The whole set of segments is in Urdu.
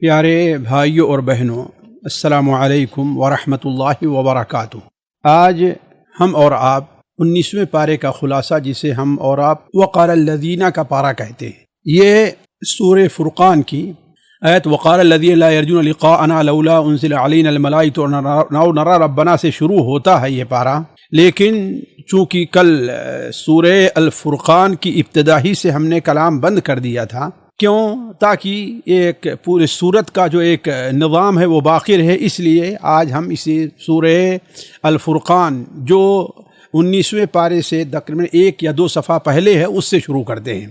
پیارے بھائیوں اور بہنوں، السلام علیکم ورحمۃ اللہ وبرکاتہ۔ آج ہم اور آپ 19ویں پارے کا خلاصہ، جسے ہم اور آپ وقال الذین کا پارہ کہتے ہیں، یہ سورہ فرقان کی آیت وقال الذین لا یرجون لقاءنا لولا انزل علینا الملائکۃ او نری ربنا سے شروع ہوتا ہے یہ پارہ، لیکن چونکہ کل سورہ الفرقان کی ابتدا ہی سے ہم نے کلام بند کر دیا تھا، کیوں؟ تاکہ ایک پورے سورت کا جو ایک نظام ہے وہ باقی رہے، اس لیے آج ہم اسی سورہ الفرقان جو 19ویں پارے سے تقریباً 1 یا 2 صفحہ پہلے ہے اس سے شروع کرتے ہیں۔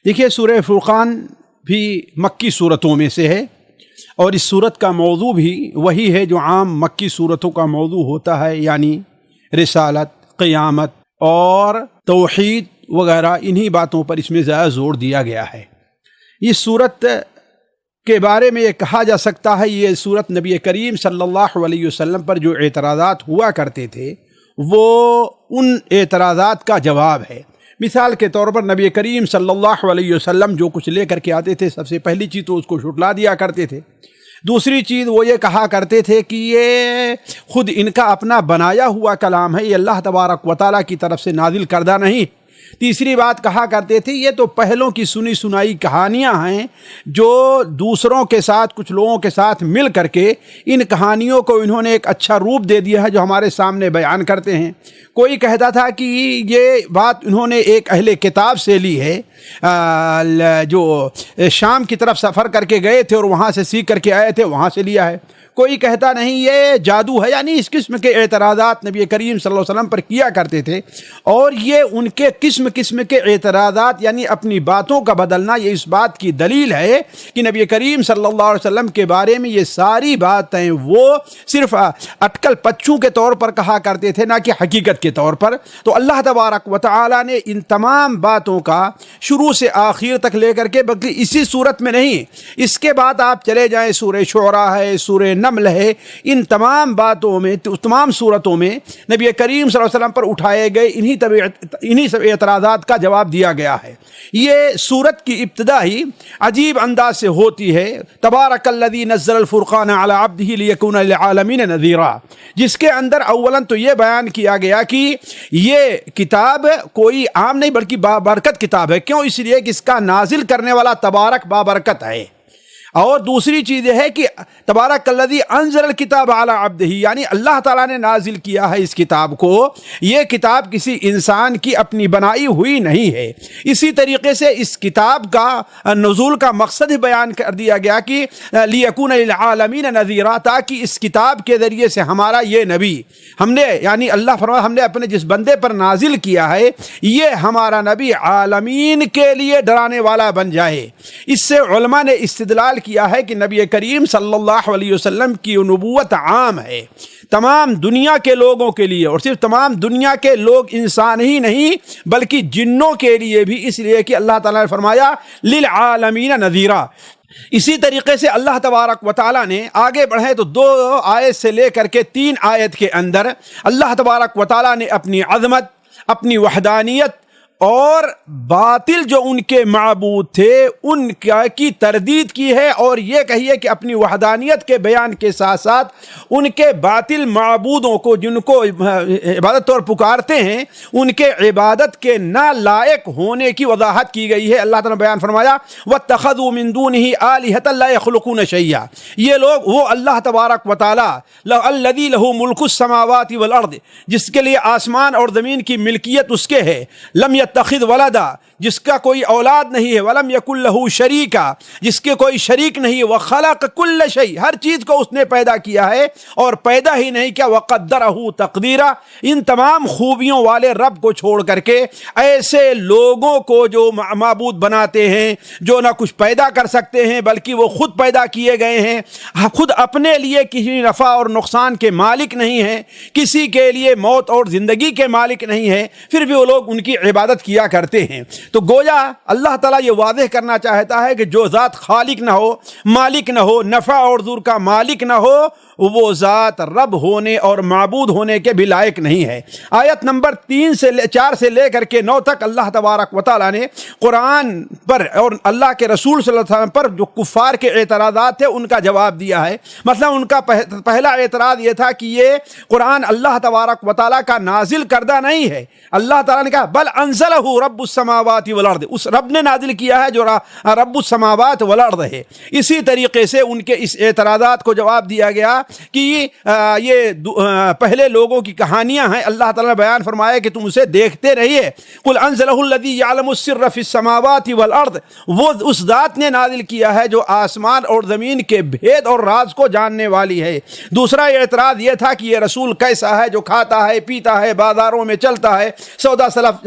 دیکھیے، سورہ فرقان بھی مکی صورتوں میں سے ہے، اور اس صورت کا موضوع بھی وہی ہے جو عام مکی صورتوں کا موضوع ہوتا ہے، یعنی رسالت، قیامت اور توحید وغیرہ، انہی باتوں پر اس میں زیادہ زور دیا گیا ہے۔ اس صورت کے بارے میں یہ کہا جا سکتا ہے، یہ صورت نبی کریم صلی اللہ علیہ وسلم پر جو اعتراضات ہوا کرتے تھے وہ ان اعتراضات کا جواب ہے۔ مثال کے طور پر نبی کریم صلی اللہ علیہ وسلم جو کچھ لے کر کے آتے تھے، سب سے پہلی چیز تو اس کو جھٹلا دیا کرتے تھے۔ دوسری چیز وہ یہ کہا کرتے تھے کہ یہ خود ان کا اپنا بنایا ہوا کلام ہے، یہ اللہ تبارک و تعالیٰ کی طرف سے نازل کردہ نہیں۔ تیسری بات کہا کرتے تھے، یہ تو پہلوں کی سنی سنائی کہانیاں ہیں جو دوسروں کے ساتھ، کچھ لوگوں کے ساتھ مل کر کے ان کہانیوں کو انہوں نے ایک اچھا روپ دے دیا ہے جو ہمارے سامنے بیان کرتے ہیں۔ کوئی کہتا تھا کہ یہ بات انہوں نے ایک اہل کتاب سے لی ہے، جو شام کی طرف سفر کر کے گئے تھے اور وہاں سے سیکھ کر کے آئے تھے، وہاں سے لیا ہے۔ کوئی کہتا نہیں یہ جادو ہے، یعنی اس قسم کے اعتراضات نبی کریم صلی اللہ علیہ وسلم پر کیا کرتے تھے، اور یہ ان کے قسم کے اعتراضات، یعنی اپنی باتوں کا بدلنا، یہ اس بات کی دلیل ہے کہ نبی کریم صلی اللہ علیہ وسلم کے بارے میں یہ ساری باتیں وہ صرف اٹکل پچوں کے طور پر کہا کرتے تھے، نہ کہ حقیقت کے طور پر۔ تو اللہ تبارک و تعالی نے ان تمام باتوں کا شروع سے آخر تک لے کر کے، بلکہ اسی صورت میں نہیں، اس کے بعد آپ چلے جائیں، سورہ شعراء ہے، سورہ نمل ہے، ان تمام باتوں میں، تمام صورتوں میں نبی کریم صلی اللہ علیہ وسلم پر اٹھائے گئے انہی سب اعتراضات کا جواب دیا گیا ہے۔ یہ صورت کی ابتدا ہی عجیب انداز سے ہوتی ہے، تبارک الذی نزل الفرقان علی عبدہ لیکون للعالمین نذیرا، جس کے اندر اولاً تو یہ بیان کیا گیا کہ یہ کتاب کوئی عام نہیں بلکہ بابرکت کتاب ہے۔ کیوں؟ اس لیے کہ اس کا نازل کرنے والا تبارک بابرکت ہے، اور دوسری چیز یہ ہے کہ تبارک الذی انزل الکتاب علی عبدہ، یعنی اللہ تعالیٰ نے نازل کیا ہے اس کتاب کو۔ یہ کتاب کسی انسان کی اپنی بنائی ہوئی نہیں ہے۔ اسی طریقے سے اس کتاب کا نزول کا مقصد بیان کر دیا گیا کہ لیکون للعالمین نذیرا، تاکہ اس کتاب کے ذریعے سے ہمارا یہ نبی، ہم نے، یعنی اللہ فرمایا، ہم نے اپنے جس بندے پر نازل کیا ہے، یہ ہمارا نبی عالمین کے لیے ڈرانے والا بن جائے۔ اس سے علماء نے استدلال کیا ہے کہ نبی کریم صلی اللہ علیہ وسلم کی نبوت عام ہے تمام دنیا کے لوگوں کے لیے، اور صرف تمام دنیا کے لوگ، انسان ہی نہیں بلکہ جنوں کے لیے بھی، اس لیے کہ اللہ تعالیٰ نے فرمایا للعالمین نذیرا۔ اسی طریقے سے اللہ تبارک و تعالیٰ نے آگے بڑھے تو 2 آیت سے لے کر کے 3 آیت کے اندر اللہ تبارک و تعالیٰ نے اپنی عظمت، اپنی وحدانیت اور باطل جو ان کے معبود تھے ان کی تردید کی ہے، اور یہ کہیے کہ اپنی وحدانیت کے بیان کے ساتھ ساتھ ان کے باطل معبودوں کو، جن کو عبادت طور پکارتے ہیں، ان کے عبادت کے نالائق ہونے کی وضاحت کی گئی ہے۔ اللہ تعالیٰ نے بیان فرمایا وَاتَّخَذُوا مِن دُونِهِ آلِهَةً لَا يَخْلُقُونَ شَيْئًا، یہ لوگ، وہ اللہ تبارک و تعالیٰ الَّذِي لَهُ مُلْكُ السَّمَاوَاتِ وَالْأَرْضِ، جس کے لیے آسمان اور زمین کی ملکیت اس کے ہے، لم يتخذ ولدا، جس کا کوئی اولاد نہیں ہے، ولم یکن لہ شریکا، جس کے کوئی شریک نہیں ہے، وخلق کل شیء، ہر چیز کو اس نے پیدا کیا ہے، اور پیدا ہی نہیں کیا، وقدرہ تقدیرا، ان تمام خوبیوں والے رب کو چھوڑ کر کے ایسے لوگوں کو جو معبود بناتے ہیں، جو نہ کچھ پیدا کر سکتے ہیں بلکہ وہ خود پیدا کیے گئے ہیں، خود اپنے لیے کسی نفع اور نقصان کے مالک نہیں ہیں، کسی کے لیے موت اور زندگی کے مالک نہیں ہیں، پھر بھی وہ لوگ ان کی عبادت کیا کرتے ہیں۔ تو گویا اللہ تعالیٰ یہ واضح کرنا چاہتا ہے کہ جو ذات خالق نہ ہو، مالک نہ ہو، نفع اور ضر کا مالک نہ ہو، وہ ذات رب ہونے اور معبود ہونے کے بھی لائق نہیں ہے۔ آیت نمبر 4 سے لے کر کے 9 تک اللہ تبارک و تعالیٰ نے قرآن پر اور اللہ کے رسول صلی اللہ علیہ وسلم پر جو کفار کے اعتراضات تھے ان کا جواب دیا ہے۔ مثلا ان کا پہلا اعتراض یہ تھا کہ یہ قرآن اللہ تبارک و تعالیٰ کا نازل کردہ نہیں ہے۔ اللہ تعالیٰ نے کہا بل انزلہ رب السماوات والارض، اس رب نے نازل کیا ہے جو رب السماوات والارض ہے۔ اسی طریقے سے ان کے اس اعتراضات کو جواب دیا گیا کہ یہ پہلے لوگوں کی کہانیاں ہیں۔ اللہ تعالیٰ نے بیان فرمایا کہ تم اسے دیکھتے رہیے۔ قل انزلہ الذی یعلم السر فی السماوات والارض، وہ اس ذات نے نازل کیا ہے جو آسمان اور زمین کے بھید اور راز کو جاننے والی ہے۔ دوسرا اعتراض یہ تھا کہ یہ رسول کیسا ہے جو کھاتا ہے پیتا ہے بازاروں میں چلتا ہے سودا سلف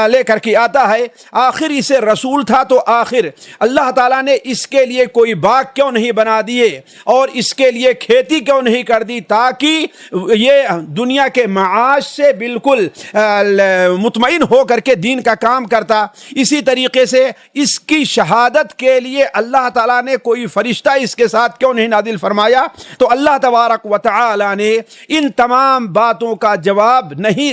لے کر کے آتا ہے۔ آخر اسے رسول تھا تو آخر اللہ تعالیٰ نے اس کے لیے کوئی باغ کیوں نہیں بنا دیے اور اس کے لیے کھیتی کیوں نہیں کر دی تاکہ یہ دنیا کے معاش سے بالکل مطمئن ہو کر کے دین کا کام کرتا۔ اسی طریقے سے اس کی شہادت کے لیے اللہ تعالیٰ نے کوئی فرشتہ اس کے ساتھ کیوں نہیں نازل فرمایا؟ تو اللہ تبارک و تعالیٰ نے ان تمام باتوں کا جواب نہیں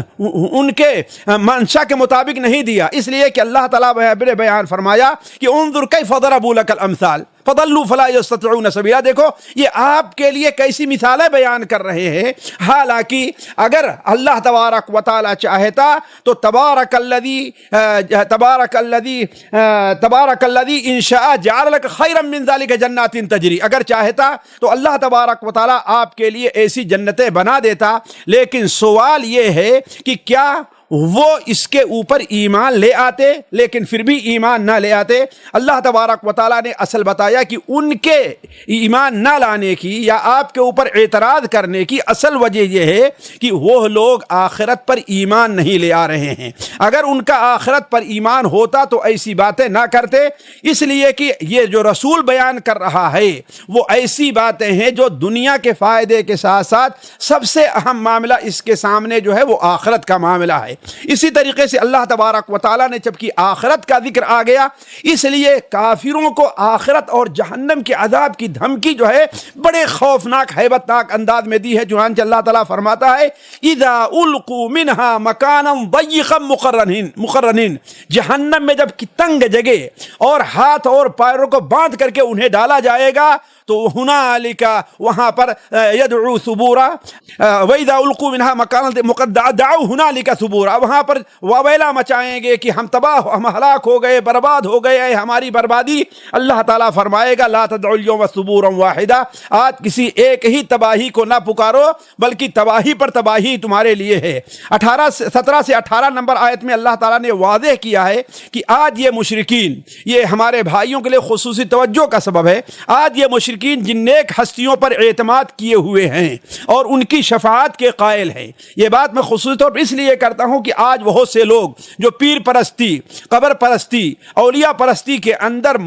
ان کے منشا کے مطابق نہیں دیا، اس لیے کہ اللہ تعالیٰ نے بیان فرمایا کہ انظر کیف ضربوا لک الامثال فضلوا فلا يستطيعون سبیلا۔ دیکھو یہ آپ کے لیے کیسی مثالیں بیان کر رہے ہیں، حالانکہ اگر اللہ تبارک و تعالی چاہتا تو تبارک الذی ان شاء جعل لك خیرا من ذلك جنات تجری، اگر چاہتا تو اللہ تبارک و تعالی آپ کے لیے ایسی جنتیں بنا دیتا۔ لیکن سوال یہ ہے کہ کیا وہ اس کے اوپر ایمان لے آتے؟ لیکن پھر بھی ایمان نہ لے آتے۔ اللہ تبارک و تعالیٰ نے اصل بتایا کہ ان کے ایمان نہ لانے کی یا آپ کے اوپر اعتراض کرنے کی اصل وجہ یہ ہے کہ وہ لوگ آخرت پر ایمان نہیں لے آ رہے ہیں۔ اگر ان کا آخرت پر ایمان ہوتا تو ایسی باتیں نہ کرتے، اس لیے کہ یہ جو رسول بیان کر رہا ہے وہ ایسی باتیں ہیں جو دنیا کے فائدے کے ساتھ ساتھ سب سے اہم معاملہ اس کے سامنے جو ہے وہ آخرت کا معاملہ ہے۔ اسی طریقے سے اللہ تبارک و تعالیٰ نے جب کہ آخرت کا ذکر آ گیا، اس لیے کافروں کو آخرت اور جہنم کے عذاب کی دھمکی جو ہے بڑے خوفناک ہیبت ناک انداز میں دی ہے۔ چنانچہ اللہ تعالیٰ فرماتا ہے اذا القوا منها مکانا ضیقا مقرنین، جہنم میں جب تنگ جگہ اور ہاتھ اور پیروں کو باندھ کر کے انہیں ڈالا جائے گا تو ہنالک وہاں پر یدعو ثبورا واذا القوا منها مکانا دعوا ہنالک ثبورا، وہاں پر وابیلا مچائیں گے کہ ہم تباہ ہم ہلاک ہو گئے برباد ہو گئے اے ہماری بربادی۔ اللہ تعالیٰ فرمائے گا لا تدعوا اليوم ثبورا واحدا، آج کسی ایک ہی تباہی کو نہ پکارو بلکہ تباہی پر تباہی تمہارے لیے ہے۔ 17 سے 18 نمبر آیت میں اللہ تعالیٰ نے واضح کیا ہے کہ آج یہ مشرکین، یہ ہمارے بھائیوں کے لیے خصوصی توجہ کا سبب ہے، آج یہ مشرکین جن نیک ہستیوں پر اعتماد کیے ہوئے ہیں اور ان کی شفاعت کے قائل ہیں، یہ بات میں خصوصی طور پر اس لیے کرتا ہوں کہ آج بہت سے لوگ جو پیر پرستی، قبر پرستی، اولیاء پرستی کے اندر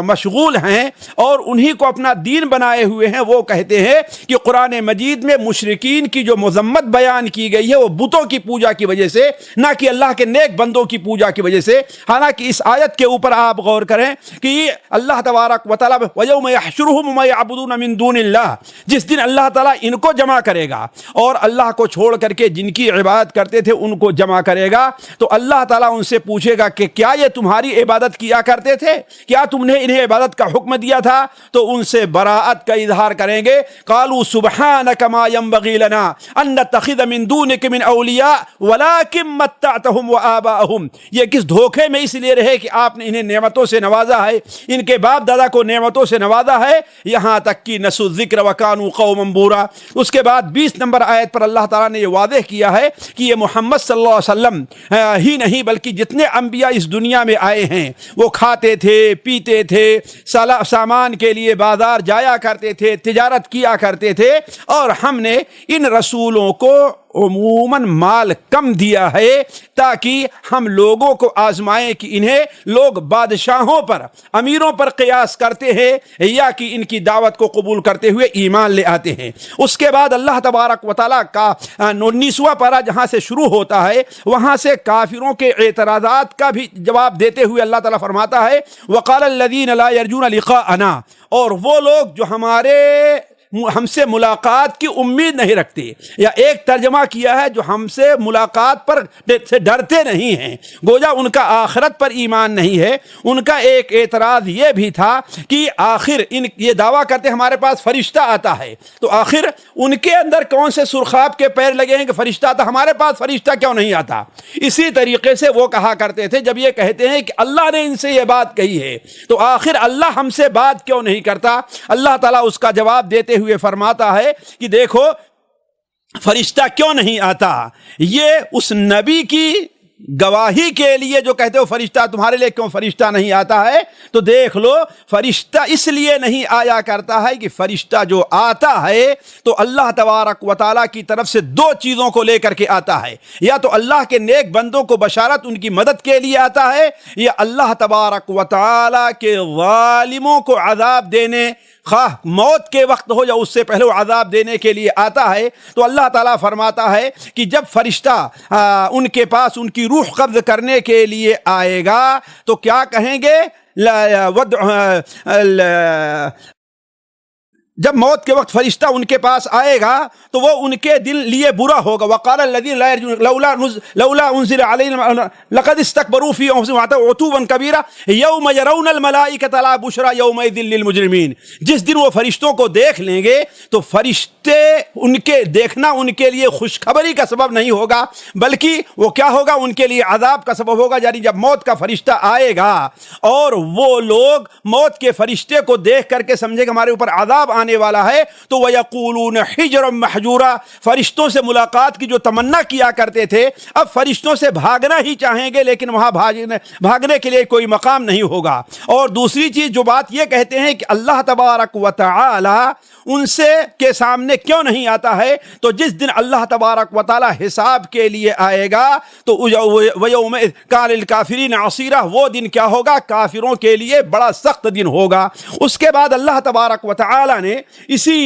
مشغول ہیں اور انہی کو اپنا دین بنائے ہوئے ہیں، وہ کہتے ہیں کہ قرآن مجید میں مشرکین کی جو مذمت بیان کی گئی ہے وہ بتوں کی پوجا کی وجہ سے، نہ کہ اللہ کے نیک بندوں کی پوجا کی وجہ سے۔ حالانکہ اس آیت کے اوپر آپ غور کریں کہ اللہ تبارک و تعالیٰ وَيَوْمَ يَحْشُرُهُمْ وَمَا يَعْبُدُونَ مِن دُونِ اللَّهِ، جس دن اللہ تعالیٰ ان کو جمع کرے گا اور اللہ کو چھوڑ کر کے جن کی عبادت کرتے تھے ان کو جمع کرے گا، تو اللہ تعالیٰ ان سے پوچھے گا کہ کیا یہ تمہاری عبادت کیا کرتے تھے؟ کیا تم نے انہیں عبادت کا حکم دیا تھا؟ تو ان سے براءت کا اظہار کریں گے، قالوا سبحانک ما ينبغي لنا ان نتخذ من دونك من اولیاء ولكن متعتهم وآباءهم، یہ کس دھوکے میں اس لیے رہے کہ آپ نے انہیں نعمتوں سے نوازا ہے، ان کے باپ دادا کو نعمتوں سے نوازا ہے، یہاں تک کہ نسوا الذکر وکانوا قوما بورا۔ اس کے بعد 20 نمبر آیت پر اللہ تعالیٰ نے یہ واضح کیا ہے کہ یہ محمد صلی اللہ علیہ وسلم ہی نہیں بلکہ جتنے انبیاء اس دنیا میں آئے ہیں وہ کھاتے تھے پیتے تھے، سامان کے لیے بازار جایا کرتے تھے، تجارت کیا کرتے تھے، اور ہم نے ان رسولوں کو عموماً مال کم دیا ہے تاکہ ہم لوگوں کو آزمائیں کہ انہیں لوگ بادشاہوں پر، امیروں پر قیاس کرتے ہیں یا کہ ان کی دعوت کو قبول کرتے ہوئے ایمان لے آتے ہیں۔ اس کے بعد اللہ تبارک و تعالیٰ کا 19واں پارہ جہاں سے شروع ہوتا ہے وہاں سے کافروں کے اعتراضات کا بھی جواب دیتے ہوئے اللہ تعالیٰ فرماتا ہے وَقَالَ الَّذِينَ لَا يَرْجُونَ لِقَاءَنَا، اور وہ لوگ جو ہمارے ہم سے ملاقات کی امید نہیں رکھتے، یا ایک ترجمہ کیا ہے جو ہم سے ملاقات پر سے ڈرتے نہیں ہیں، گویا ان کا آخرت پر ایمان نہیں ہے۔ ان کا ایک اعتراض یہ بھی تھا کہ آخر یہ دعویٰ کرتے ہمارے پاس فرشتہ آتا ہے، تو آخر ان کے اندر کون سے سرخاب کے پیر لگے ہیں کہ فرشتہ آتا، ہمارے پاس فرشتہ کیوں نہیں آتا؟ اسی طریقے سے وہ کہا کرتے تھے جب یہ کہتے ہیں کہ اللہ نے ان سے یہ بات کہی ہے تو آخر اللہ ہم سے بات کیوں نہیں کرتا؟ اللہ تعالیٰ اس کا جواب دیتے ہوئے فرماتا ہے کہ دیکھو فرشتہ کیوں نہیں آتا، یہ اس نبی کی گواہی کے لیے جو کہتے ہو فرشتہ تمہارے لیے کیوں فرشتہ نہیں آتا ہے، تو دیکھ لو فرشتہ اس لیے نہیں آیا کرتا ہے کہ فرشتہ جو آتا ہے تو اللہ تبارک و تعالیٰ کی طرف سے دو چیزوں کو لے کر کے آتا ہے، یا تو اللہ کے نیک بندوں کو بشارت ان کی مدد کے لیے آتا ہے، یا اللہ تبارک و تعالیٰ کے ظالموں کو عذاب دینے، خواہ موت کے وقت ہو یا اس سے پہلے عذاب دینے کے لیے آتا ہے۔ تو اللہ تعالیٰ فرماتا ہے کہ جب فرشتہ ان کے پاس ان کی روح قبض کرنے کے لیے آئے گا تو کیا کہیں گے؟ جب موت کے وقت فرشتہ ان کے پاس آئے گا تو وہ ان کے دل لیے برا ہوگا، وقال الذین لا یرجون لولا انزل علینا لقد استکبروا فی انفسهم وعتوا عتوا کبیرا یوم یرون الملائکۃ لا بشری یومئذ للمجرمین۔ جس دن وہ فرشتوں کو دیکھ لیں گے تو فرشتے ان کے دیکھنا ان کے لیے خوشخبری کا سبب نہیں ہوگا بلکہ وہ کیا ہوگا؟ ان کے لیے عذاب کا سبب ہوگا۔ یعنی جب موت کا فرشتہ آئے گا اور وہ لوگ موت کے فرشتے کو دیکھ کر کے سمجھے کہ ہمارے اوپر عذاب آنے والا ہے تو وَيَقُولُونَ حِجْرًا مَحْجُورًا، فرشتوں سے ملاقات کی جو تمنا کیا کرتے تھے اب فرشتوں سے بھاگنا ہی چاہیں گے لیکن وہاں بھاگنے کے لیے کوئی مقام نہیں ہوگا۔ اور دوسری چیز جو بات یہ کہتے ہیں کہ اللہ تبارک و تعالی ان سے کے سامنے کیوں نہیں آتا ہے، تو جس دن اللہ تبارک و تعالی حساب کے لیے آئے گا تو وَيَوْمَئِذٍ كَانَ لِلْكَافِرِينَ عَصِيرًا، وہ دن کیا ہوگا؟ کافروں کے لیے بڑا سخت دن ہوگا۔ اس کے بعد اللہ تبارک و تعالی نے اسی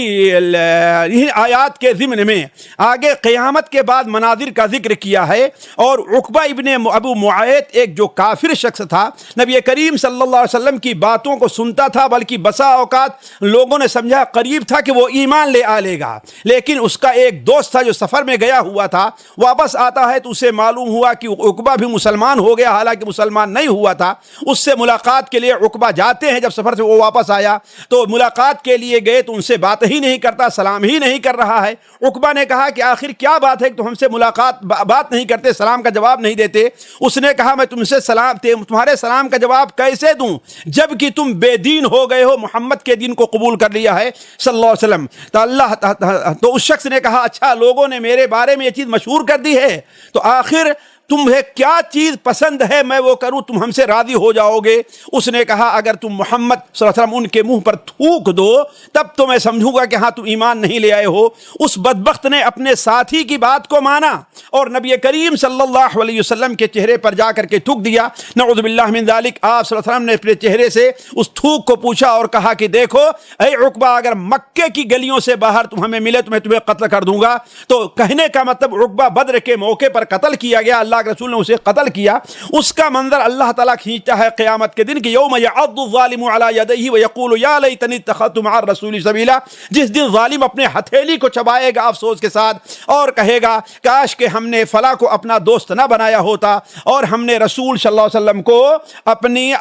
آیات کے ضمن میں آگے قیامت کے بعد مناظر کا ذکر کیا ہے، اور عقبہ ابن ابو معیط ایک جو کافر شخص تھا نبی کریم صلی اللہ علیہ وسلم کی باتوں کو سنتا تھا، بلکہ بسا اوقات لوگوں نے سمجھا قریب تھا کہ وہ ایمان لے آلے گا، لیکن اس کا ایک دوست تھا جو سفر میں گیا ہوا تھا، واپس آتا ہے تو اسے معلوم ہوا کہ عقبہ بھی مسلمان ہو گیا، حالانکہ مسلمان نہیں ہوا تھا۔ اس سے ملاقات کے لیے عقبہ جاتے ہیں، جب سفر سے وہ واپس آیا تو ملاقات کے لیے گئے تو ان سے بات ہی نہیں کرتا، سلام ہی نہیں کر رہا ہے۔ عقبہ نے کہا کہ آخر کیا بات ہے کہ تم ہم سے بات نہیں کرتے، سلام کا جواب نہیں دیتے؟ اس نے کہا میں تم سے تمہارے سلام کا جواب کیسے دوں جب کہ تم بے دین ہو گئے ہو، محمد کے دین کو قبول کر لیا ہے صلی اللہ علیہ وسلم۔ تو اس شخص نے کہا اچھا لوگوں نے میرے بارے میں یہ چیز مشہور کر دی ہے، تو آخر تمہیں کیا چیز پسند ہے میں وہ کروں، تم ہم سے راضی ہو جاؤ گے؟ اس نے کہا اگر تم محمد صلی اللہ علیہ وسلم ان کے منہ پر تھوک دو تب تو میں سمجھوں گا کہ ہاں تم ایمان نہیں لے آئے ہو۔ اس بدبخت نے اپنے ساتھی کی بات کو مانا اور نبی کریم صلی اللہ علیہ وسلم کے چہرے پر جا کر کے تھوک دیا، نعوذ باللہ من ذالک۔ آپ صلی اللہ علیہ وسلم نے اپنے چہرے سے اس تھوک کو پوچھا اور کہا کہ دیکھو اے عقبہ اگر مکے کی گلیوں سے باہر تم ہمیں ملے تو میں تمہیں قتل کر دوں گا۔ تو کہنے کا مطلب عقبہ بدر کے موقع پر قتل کیا گیا، اللہ کے رسول نے اسے قتل کیا۔ اس کا منظر اللہ تعالیٰ کھینچتا ہے قیامت کے دن کہ یوم یعض الظالم علی یدیہ ویقول یا لیتنی اتخذت مع الرسول سبیلا، جس دن ظالم اپنے ہتھیلی کو چبائے گا افسوس کے ساتھ اور کہے گا کاش کہ ہم نے فلاں کو اپنا دوست نہ بنایا ہوتا اور ہم نے رسول صلی اللہ علیہ وسلم کو اپنی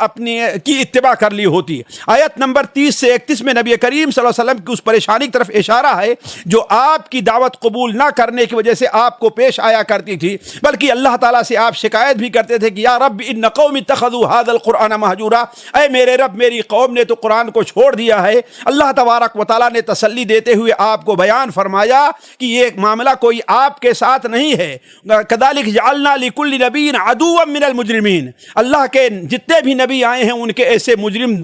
کی اتباع کر لی ہوتی۔ آیت نمبر 30 سے 31 میں نبی کریم صلی اللہ علیہ وسلم کی اس پریشانی کی طرف اشارہ ہے جو آپ کی دعوت قبول نہ کرنے کی وجہ سے آپ کو پیش آیا کرتی تھی، بلکہ اللہ تعالیٰ سے آپ شکایت بھی کرتے تھے کہ یا رب ان قوم اتخذوا هذا القرآن مہجورا، اے میرے رب میری قوم نے تو قرآن کو چھوڑ دیا ہے۔ اللہ تبارک و تعالیٰ نے تسلی دیتے ہوئے آپ کو بیان فرمایا کہ یہ معاملہ کوئی آپ کے ساتھ نہیں ہے، کذالک جعلنا لکل نبی عدوا من المجرمین، اللہ کے جتنے بھی نبی آئے ہیں ان کے ایسے مجرم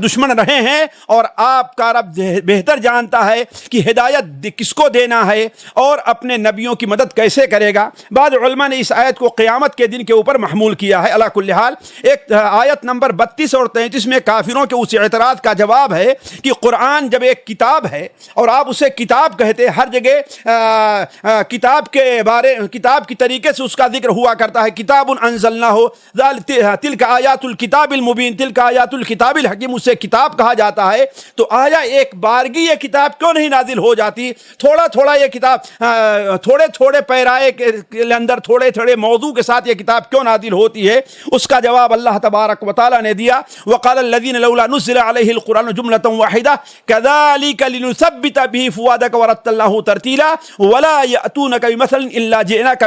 دشمن رہے ہیں اور آپ کا رب بہتر جانتا ہے کہ ہدایت کس کو دینا ہے اور اپنے نبیوں کی مدد کیسے کرے گا۔ بعض علماء نے اس آیت آیت کو قیامت کے دن کے اوپر محمول کیا ہے۔ علی کل حال ایک آیت نمبر 32 اور 33 میں کافروں کے اس اعتراض کا جواب ہے کہ قرآن جب ایک کتاب ہے اور آپ اسے کتاب کہتے ہیں، ہر جگہ کتاب کے بارے کتاب کی طریقے سے اس کا ذکر ہوا کرتا ہے، کتاب انزلناہ تلک آیات الکتاب المبین، تلک آیات الکتاب الحکیم، اسے کتاب کہا جاتا ہے۔ تو آیا ایک بارگی یہ کتاب کیوں نہیں نازل ہو جاتی؟ تھوڑا تھوڑا یہ کتاب تھوڑے تھوڑے پیرائے کے اندر تھوڑے تھوڑے موضوع کے ساتھ یہ کتاب کیوں نازل ہوتی ہے؟ اس کا جواب اللہ تبارک و تعالی نے دیا، وقال الذین لولا نزل علیہ القرآن جملۃ واحدہ کذالک لنثبت به فؤادک ورتلناہ ترتیلا ولا یأتونک بمثل الا جئناک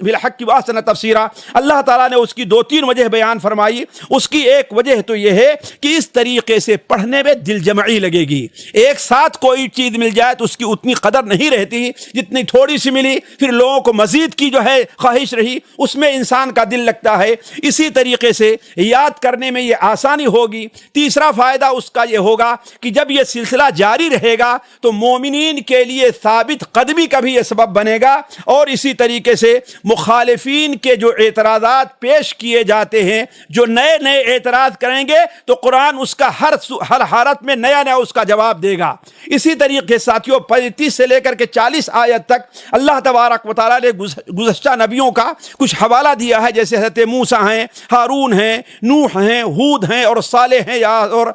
بالحق واحسن تفسیرا۔ اللہ تعالیٰ نے اس کی دو تین وجہ بیان فرمائی۔ اس کی ایک وجہ تو یہ ہے کہ اس طریقے سے پڑھنے میں دل جمعی لگے گی، ایک ساتھ کوئی چیز مل جائے تو اس کی اتنی قدر نہیں رہتی جتنی تھوڑی سی ملی، پھر لوگوں کو مزید کی جو ہے خواہش رہی، اس میں انسان کا دل لگتا ہے۔ اسی طریقے سے یاد کرنے میں یہ آسانی ہوگی۔ تیسرا فائدہ اس کا یہ ہوگا کہ جب یہ سلسلہ جاری رہے گا تو مومنین کے لیے ثابت قدمی کا بھی یہ سبب بنے گا، اور اسی طریقے سے مخالفین کے جو اعتراضات پیش کیے جاتے ہیں، جو نئے نئے اعتراض کریں گے تو قرآن اس کا ہر حالت میں نیا نیا اس کا جواب دے گا۔ اسی طریقے ساتھیوں 35 سے لے کر کے 40 آیت تک اللہ تبارک و تعالیٰ نے گزشتہ نبیوں کا کچھ حوالہ دیا ہے، جیسے حضرت موسیٰ ہیں، ہارون ہیں، نوح ہیں، ہود ہیں اور صالح ہیں، اور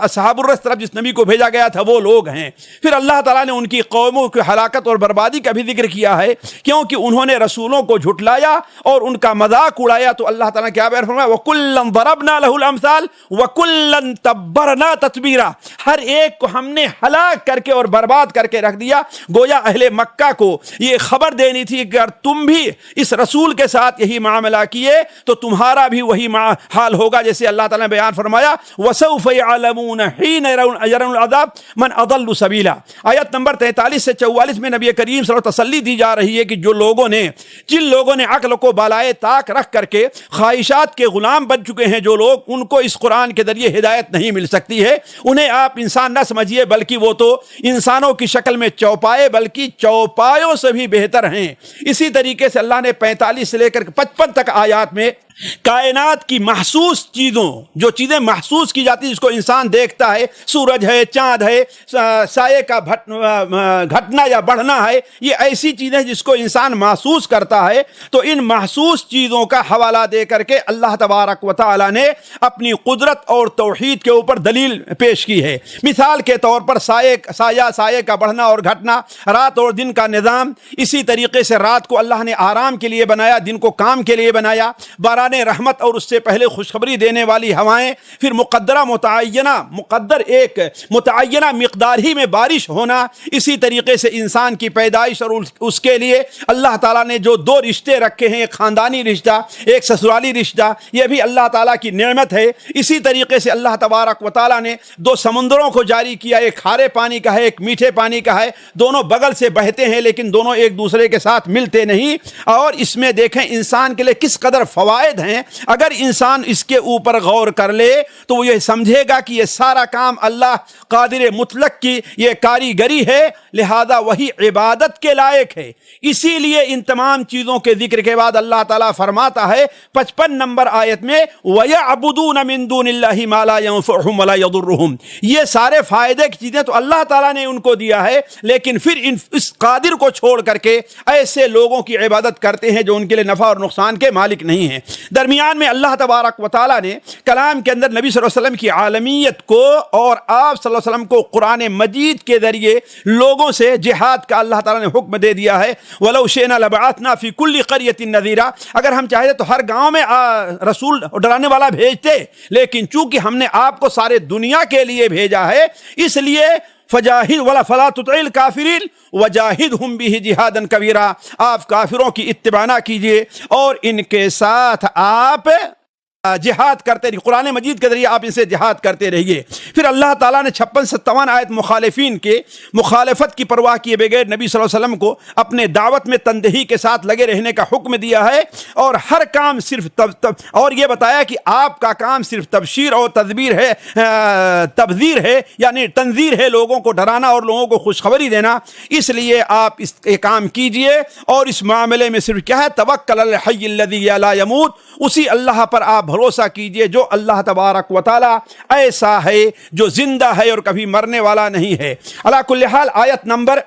اصحاب الرس طرف جس نبی کو بھیجا گیا تھا وہ لوگ ہیں۔ پھر اللہ تعالیٰ نے ان کی قوموں کی ہلاکت اور بربادی کا بھی ذکر کیا ہے، کیونکہ انہوں نے رسولوں کو جھٹلایا اور ان کا مذاق اڑایا۔ تو اللہ تعالیٰ نے کیا بیان فرمایا، وَكُلًّا ضَرَبْنَا لَهُ الْأَمْثَالَ وَكُلًّا تَبَّرْنَا تَتْبِيرًا، ہر ایک کو ہم نے ہلاک کر کے اور برباد کر کے رکھ دیا۔ گویا اہل مکہ کو یہ خبر دینی تھی کہ اگر تم بھی اس رسول کے ساتھ یہی معاملہ کیے تو تمہارا بھی وہی حال ہوگا، جیسے اللہ تعالیٰ نے بیان فرمایا وَسَوْفَ يَعْلَمُونَ حِينَ يَرَوْنَ الْعَذَابَ مَنْ أَضَلُّ سَبِيلًا۔ آیت نمبر 43 سے 44 میں نبی کریم صلی اللہ علیہ وسلم تسلی دی جا رہی ہے کہ جن لوگوں نے عقل کو بالائے طاق رکھ کر کے خواہشات کے غلام بن چکے ہیں، جو لوگ ان کو اس قرآن کے ذریعے ہدایت نہیں مل سکتی ہے، انہیں آپ انسان نہ سمجھیے، بلکہ وہ تو انسانوں کی شکل میں چوپائے بلکہ چوپایوں سے بھی بہتر ہیں۔ اسی طریقے سے اللہ نے 45 سے لے کر 55 تک آیات میں کائنات کی محسوس چیزوں، جو چیزیں محسوس کی جاتی ہیں، جس کو انسان دیکھتا ہے، سورج ہے، چاند ہے، سائے کا گھٹنا یا بڑھنا ہے، یہ ایسی چیزیں جس کو انسان محسوس کرتا ہے۔ تو ان محسوس چیزوں کا حوالہ دے کر کے اللہ تبارک و تعالی نے اپنی قدرت اور توحید کے اوپر دلیل پیش کی ہے۔ مثال کے طور پر سایہ کا بڑھنا اور گھٹنا، رات اور دن کا نظام۔ اسی طریقے سے رات کو اللہ نے آرام کے لیے بنایا، دن کو کام کے لیے بنایا۔ باران رحمت اور اس سے پہلے خوشخبری دینے والی ہوائیں، پھر مقدر ایک متعینہ مقدار ہی میں بارش ہونا۔ اسی طریقے سے انسان کی پیدائش اور اس کے لیے اللہ تعالیٰ نے جو دو رشتے رکھے ہیں، ایک خاندانی رشتہ، ایک سسرالی رشتہ، یہ بھی اللہ تعالیٰ کی نعمت ہے۔ اسی طریقے سے اللہ تبارک و تعالیٰ نے دو سمندروں کو جاری کیا، ایک کھارے پانی کا ہے، ایک میٹھے پانی کا ہے، دونوں بغل سے بہتے ہیں لیکن دونوں ایک دوسرے کے ساتھ ملتے نہیں۔ اور اس میں دیکھیں انسان کے لیے کس قدر فوائد ہیں۔ اگر انسان اس کے اوپر غور کر لے تو وہ یہ سمجھے گا کہ یہ سارا کام اللہ قادر مطلق کی یہ کاریگری ہے، لہذا وہی عبادت کے لائق ہے۔ اسی لیے ان تمام چیزوں کے ذکر کے بعد اللہ تعالیٰ فرماتا ہے 55 نمبر آیت میں وَيَعْبُدُونَ مِن دُونِ اللَّهِ مَا لَا يَنفَعُهُمْ وَلَا يَضُرُّهُمْ، یہ سارے فائدے کی چیزیں تو اللہ تعالیٰ نے ان کو دیا ہے، لیکن پھر اس قادر کو چھوڑ کر کے ایسے لوگوں کی عبادت کرتے ہیں جو ان کے لیے نفع اور نقصان کے مالک نہیں ہیں۔ درمیان میں اللہ تبارک و تعالیٰ نے کلام کے اندر نبی صلی اللہ علیہ وسلم کی عالمیت کو اور آپ صلی اللہ علیہ وسلم کو قرآن مجید کے ذریعے لوگوں سے جہاد کا اللہ تعالیٰ نے حکم دے دیا ہے۔ وَلَوْ شِئْنَا لَبَعَثْنَا فِي كُلِّ قَرْيَةٍ نَذِيرًا، اگر ہم چاہتے تو ہر گاؤں میں رسول ڈرانے والا بھیجتے، لیکن چونکہ ہم نے آپ کو سارے دنیا کے لیے بھیجا ہے، اس لیے فَلَا تُطِعِ الْكَافِرِينَ وَجَاهِدْهُمْ بِهِ جِهَادًا كَبِيرًا، آپ کافروں کی اتباع نہ کیجیے اور ان کے ساتھ آپ جہاد کرتے رہیے، قرآن مجید کے ذریعے آپ اسے جہاد کرتے رہیے۔ پھر اللہ تعالیٰ نے 56-57 آیت مخالفین کے مخالفت کی پرواہ کیے بغیر نبی صلی اللہ علیہ وسلم کو اپنے دعوت میں تندہی کے ساتھ لگے رہنے کا حکم دیا ہے، اور ہر کام صرف اور یہ بتایا کہ آپ کا کام صرف تبشیر اور تبذیر ہے، یعنی تنذیر ہے، لوگوں کو ڈرانا اور لوگوں کو خوشخبری دینا۔ اس لیے آپ اس کام کیجئے، اور اس معاملے میں صرف کیا ہے، توکل علی الحی الذی لا یموت، اسی اللہ پر آپ بھروسہ کیجئے جو اللہ تبارک و تعالی ایسا ہے جو زندہ ہے اور کبھی مرنے والا نہیں ہے۔ علی کل حال آیت نمبر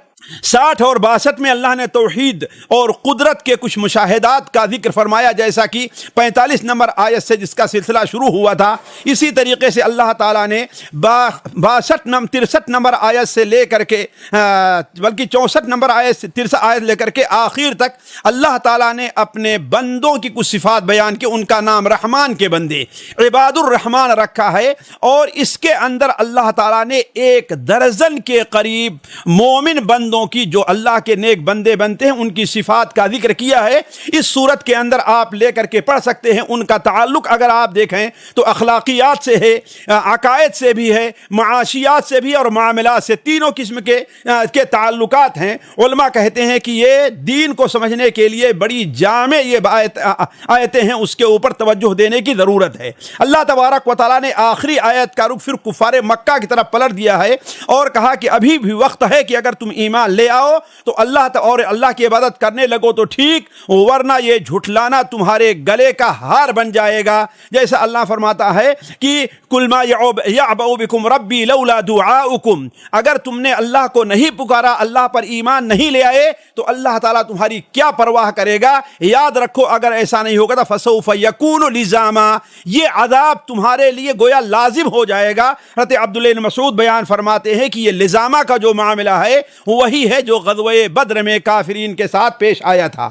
60 اور 62 میں اللہ نے توحید اور قدرت کے کچھ مشاہدات کا ذکر فرمایا، جیسا کہ 45 نمبر آیت سے جس کا سلسلہ شروع ہوا تھا۔ اسی طریقے سے اللہ تعالیٰ نے 63 نمبر آیت سے لے کر کے بلکہ 64 نمبر آیت سے 63 آیت لے کر کے آخر تک اللہ تعالیٰ نے اپنے بندوں کی کچھ صفات بیان کی۔ ان کا نام رحمان کے بندے، عباد الرحمان رکھا ہے، اور اس کے اندر اللہ تعالیٰ نے 1 درجن کے قریب مومن بندوں کی جو اللہ کے نیک بندے بنتے ہیں ان کی صفات کا ذکر کیا ہے۔ اس صورت کے اندر آپ لے کر کے پڑھ سکتے ہیں۔ ان کا تعلق اگر آپ دیکھیں تو اخلاقیات سے ہے، عقائد سے بھی ہے، معاشیات سے بھی اور معاملات سے، تینوں قسم کے تعلقات ہیں۔ علماء کہتے ہیں کہ یہ دین کو سمجھنے کے لیے بڑی جامع یہ آیتیں ہیں، اس کے اوپر توجہ دینے کی ضرورت ہے۔ اللہ تبارک و تعالیٰ نے آخری آیت کا رخ پھر کفار مکہ کی طرف پلٹ دیا ہے اور کہا کہ ابھی بھی وقت ہے کہ اگر تم ایمان لے آؤ تو اللہ کی عبادت کرنے لگو تو ٹھیک، ورنہ یہ جھٹلانا تمہارے گلے کا ہار بن جائے گا۔ جیسا اللہ فرماتا ہے کہ کل ما یعبأ بکم ربی لولا دعاؤکم، اگر تم نے اللہ کو نہیں پکارا، اللہ پر ایمان نہیں لے آئے تو اللہ تعالیٰ تمہاری کیا پرواہ کرے گا۔ یاد رکھو اگر ایسا نہیں ہوگا تو فسوف یکون لزاما، یہ عذاب تمہارے لیے گویا لازم ہو جائے گا۔ حضرت عبداللہ بن مسعود بیان فرماتے ہیں کہ یہ لزامہ کا جو معاملہ ہے وہی ہے جو غزوہ بدر میں کافرین کے ساتھ پیش آیا تھا۔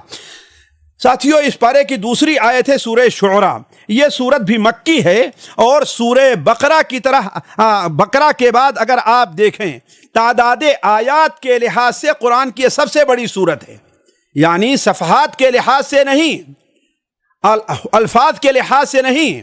ساتھیوں، اس پارے کی دوسری آیت ہے سورہ شعراء۔ یہ سورت بھی مکی ہے، اور سورہ بقرہ کی طرح بقرہ کے بعد اگر آپ دیکھیں تعداد آیات کے لحاظ سے قرآن کی یہ سب سے بڑی سورت ہے، یعنی صفحات کے لحاظ سے نہیں، الفاظ کے لحاظ سے نہیں،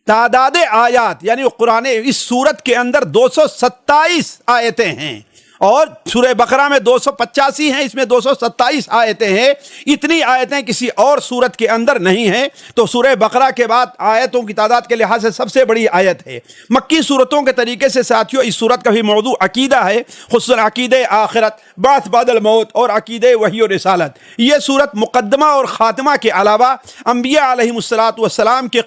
تعداد آیات، یعنی قرآن اس سورت کے اندر 227 آیتیں ہیں، اور سورہ بقرہ میں 285 ہیں، اس میں 227 آیتیں ہیں۔ اتنی آیتیں کسی اور سورت کے اندر نہیں ہیں، تو سورہ بقرہ کے بعد آیتوں کی تعداد کے لحاظ سے سب سے بڑی آیت ہے۔ مکی صورتوں کے طریقے سے ساتھیوں اس صورت کا بھی موضوع عقیدہ ہے، خصوصاً عقیدہ آخرت، بعث بعد الموت اور عقیدہ وحی و رسالت۔ یہ صورت مقدمہ اور خاتمہ کے علاوہ انبیاء علیہم السلام کے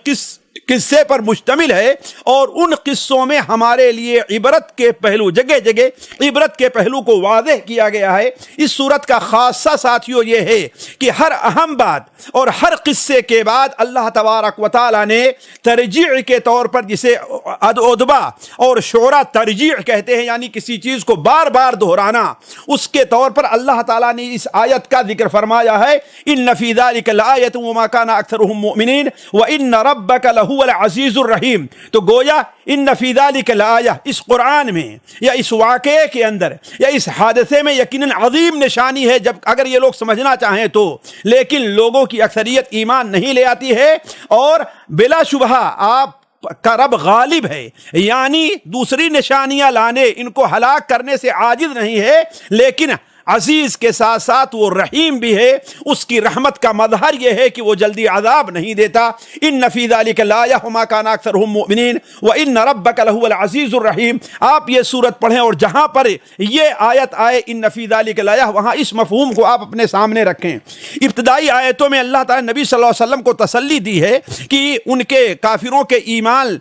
قصے پر مشتمل ہے، اور ان قصوں میں ہمارے لیے عبرت کے پہلو، جگہ جگہ عبرت کے پہلو کو واضح کیا گیا ہے۔ اس صورت کا خاصہ ساتھیوں یہ ہے کہ ہر اہم بات اور ہر قصے کے بعد اللہ تبارک و تعالی نے ترجیع کے طور پر، جسے ادبا اور شعراء ترجیع کہتے ہیں، یعنی کسی چیز کو بار بار دہرانا، اس کے طور پر اللہ تعالیٰ نے اس آیت کا ذکر فرمایا ہے، ان فی ذلک لآیۃ وما کان اکثرهم مؤمنین وان ربک لہو العزیز الرحیم۔ تو گویا ان فی ذلک لآیہ، اس قرآن میں یا اس واقعے کے اندر یا اس حادثے میں یقیناً عظیم نشانی ہے، جب اگر یہ لوگ سمجھنا چاہیں تو، لیکن لوگوں کی اکثریت ایمان نہیں لے آتی ہے، اور بلا شبہ آپ کا رب غالب ہے، یعنی دوسری نشانیاں لانے، ان کو ہلاک کرنے سے عاجز نہیں ہے، لیکن عزیز کے ساتھ ساتھ وہ رحیم بھی ہے۔ اس کی رحمت کا مظہر یہ ہے کہ وہ جلدی عذاب نہیں دیتا۔ ان فی ذلک لآیہ وما کان اکثرهم مؤمنین وان ربک لہو العزیز الرحیم۔ آپ یہ سورت پڑھیں اور جہاں پر یہ آیت آئے ان فی ذلک لآیہ، وہاں اس مفہوم کو آپ اپنے سامنے رکھیں۔ ابتدائی آیتوں میں اللہ تعالی نبی صلی اللہ علیہ وسلم کو تسلی دی ہے کہ ان کے کافروں کے ایمان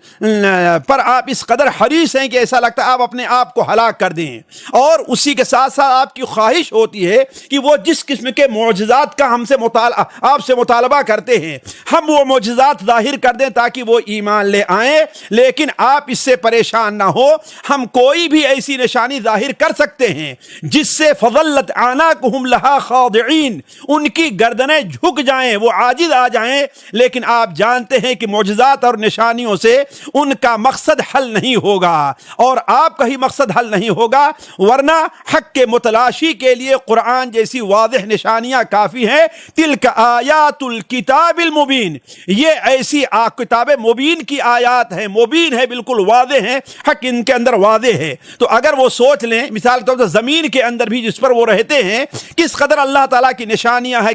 پر آپ اس قدر حریص ہیں کہ ایسا لگتا ہے آپ اپنے آپ کو ہلاک کر دیں، اور اسی کے ساتھ ساتھ آپ کی خواہش ہوتی ہے کہ وہ جس قسم کے معجزات کا آپ سے مطالبہ کرتے ہیں، ہم وہ معجزات ظاہر کر دیں تاکہ وہ ایمان لے آئیں، لیکن آپ اس سے پریشان نہ ہو، ہم کوئی بھی ایسی نشانی ظاہر کر سکتے ہیں جس سے فظلت اعناقهم لها خاضعین، ان کی گردنیں جھک جائیں، وہ عاجز آ جائیں، لیکن آپ جانتے ہیں کہ معجزات اور نشانیوں سے ان کا مقصد حل نہیں ہوگا، اور آپ کا ہی مقصد حل نہیں ہوگا، ورنہ حق کے متلاشی کے کے لیے قرآن جیسی واضح نشانیاں کافی ہیں۔ تلک آیات الکتاب المبین، یہ ایسی کتاب مبین کی آیات ہیں، مبین ہے، بالکل واضح ہیں، حق ان کے اندر واضح ہے۔ تو اگر وہ سوچ لیں مثال کے طور پر زمین کے اندر بھی جس پر وہ رہتے ہیں کس قدر اللہ تعالیٰ کی نشانیاں ہیں،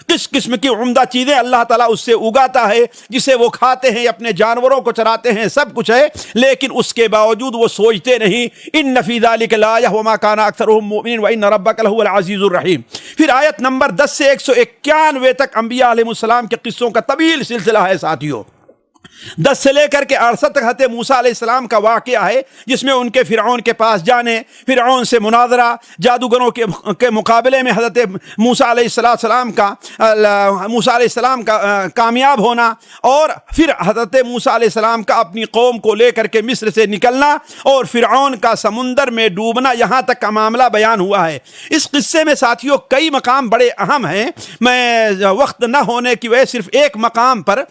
کس قسم کی عمدہ چیزیں اللہ تعالیٰ اس سے اگاتا ہے، جسے وہ کھاتے ہیں، اپنے جانوروں کو چراتے ہیں، سب کچھ ہے، لیکن اس کے باوجود وہ سوچتے نہیں۔ ان فی ذلک لآیہ وما کان اکثرهم مؤمنین وان ربک لہو العزیز الرحیم۔ پھر آیت نمبر 10 سے 191 تک انبیاء علیہ السلام کے قصوں کا طویل سلسلہ ہے ساتھیوں۔ 10 سے لے کر کے 68 تک حضرت موسیٰ علیہ السلام کا واقعہ ہے، جس میں ان کے فرعون کے پاس جانے، فرعون سے مناظرہ، جادوگروں کے مقابلے میں حضرت موسیٰ علیہ السلام کا کامیاب ہونا، اور پھر حضرت موسیٰ علیہ السلام کا اپنی قوم کو لے کر کے مصر سے نکلنا اور فرعون کا سمندر میں ڈوبنا، یہاں تک کا معاملہ بیان ہوا ہے۔ اس قصے میں ساتھیوں کئی مقام بڑے اہم ہیں، میں وقت نہ ہونے کی وجہ صرف ایک مقام پر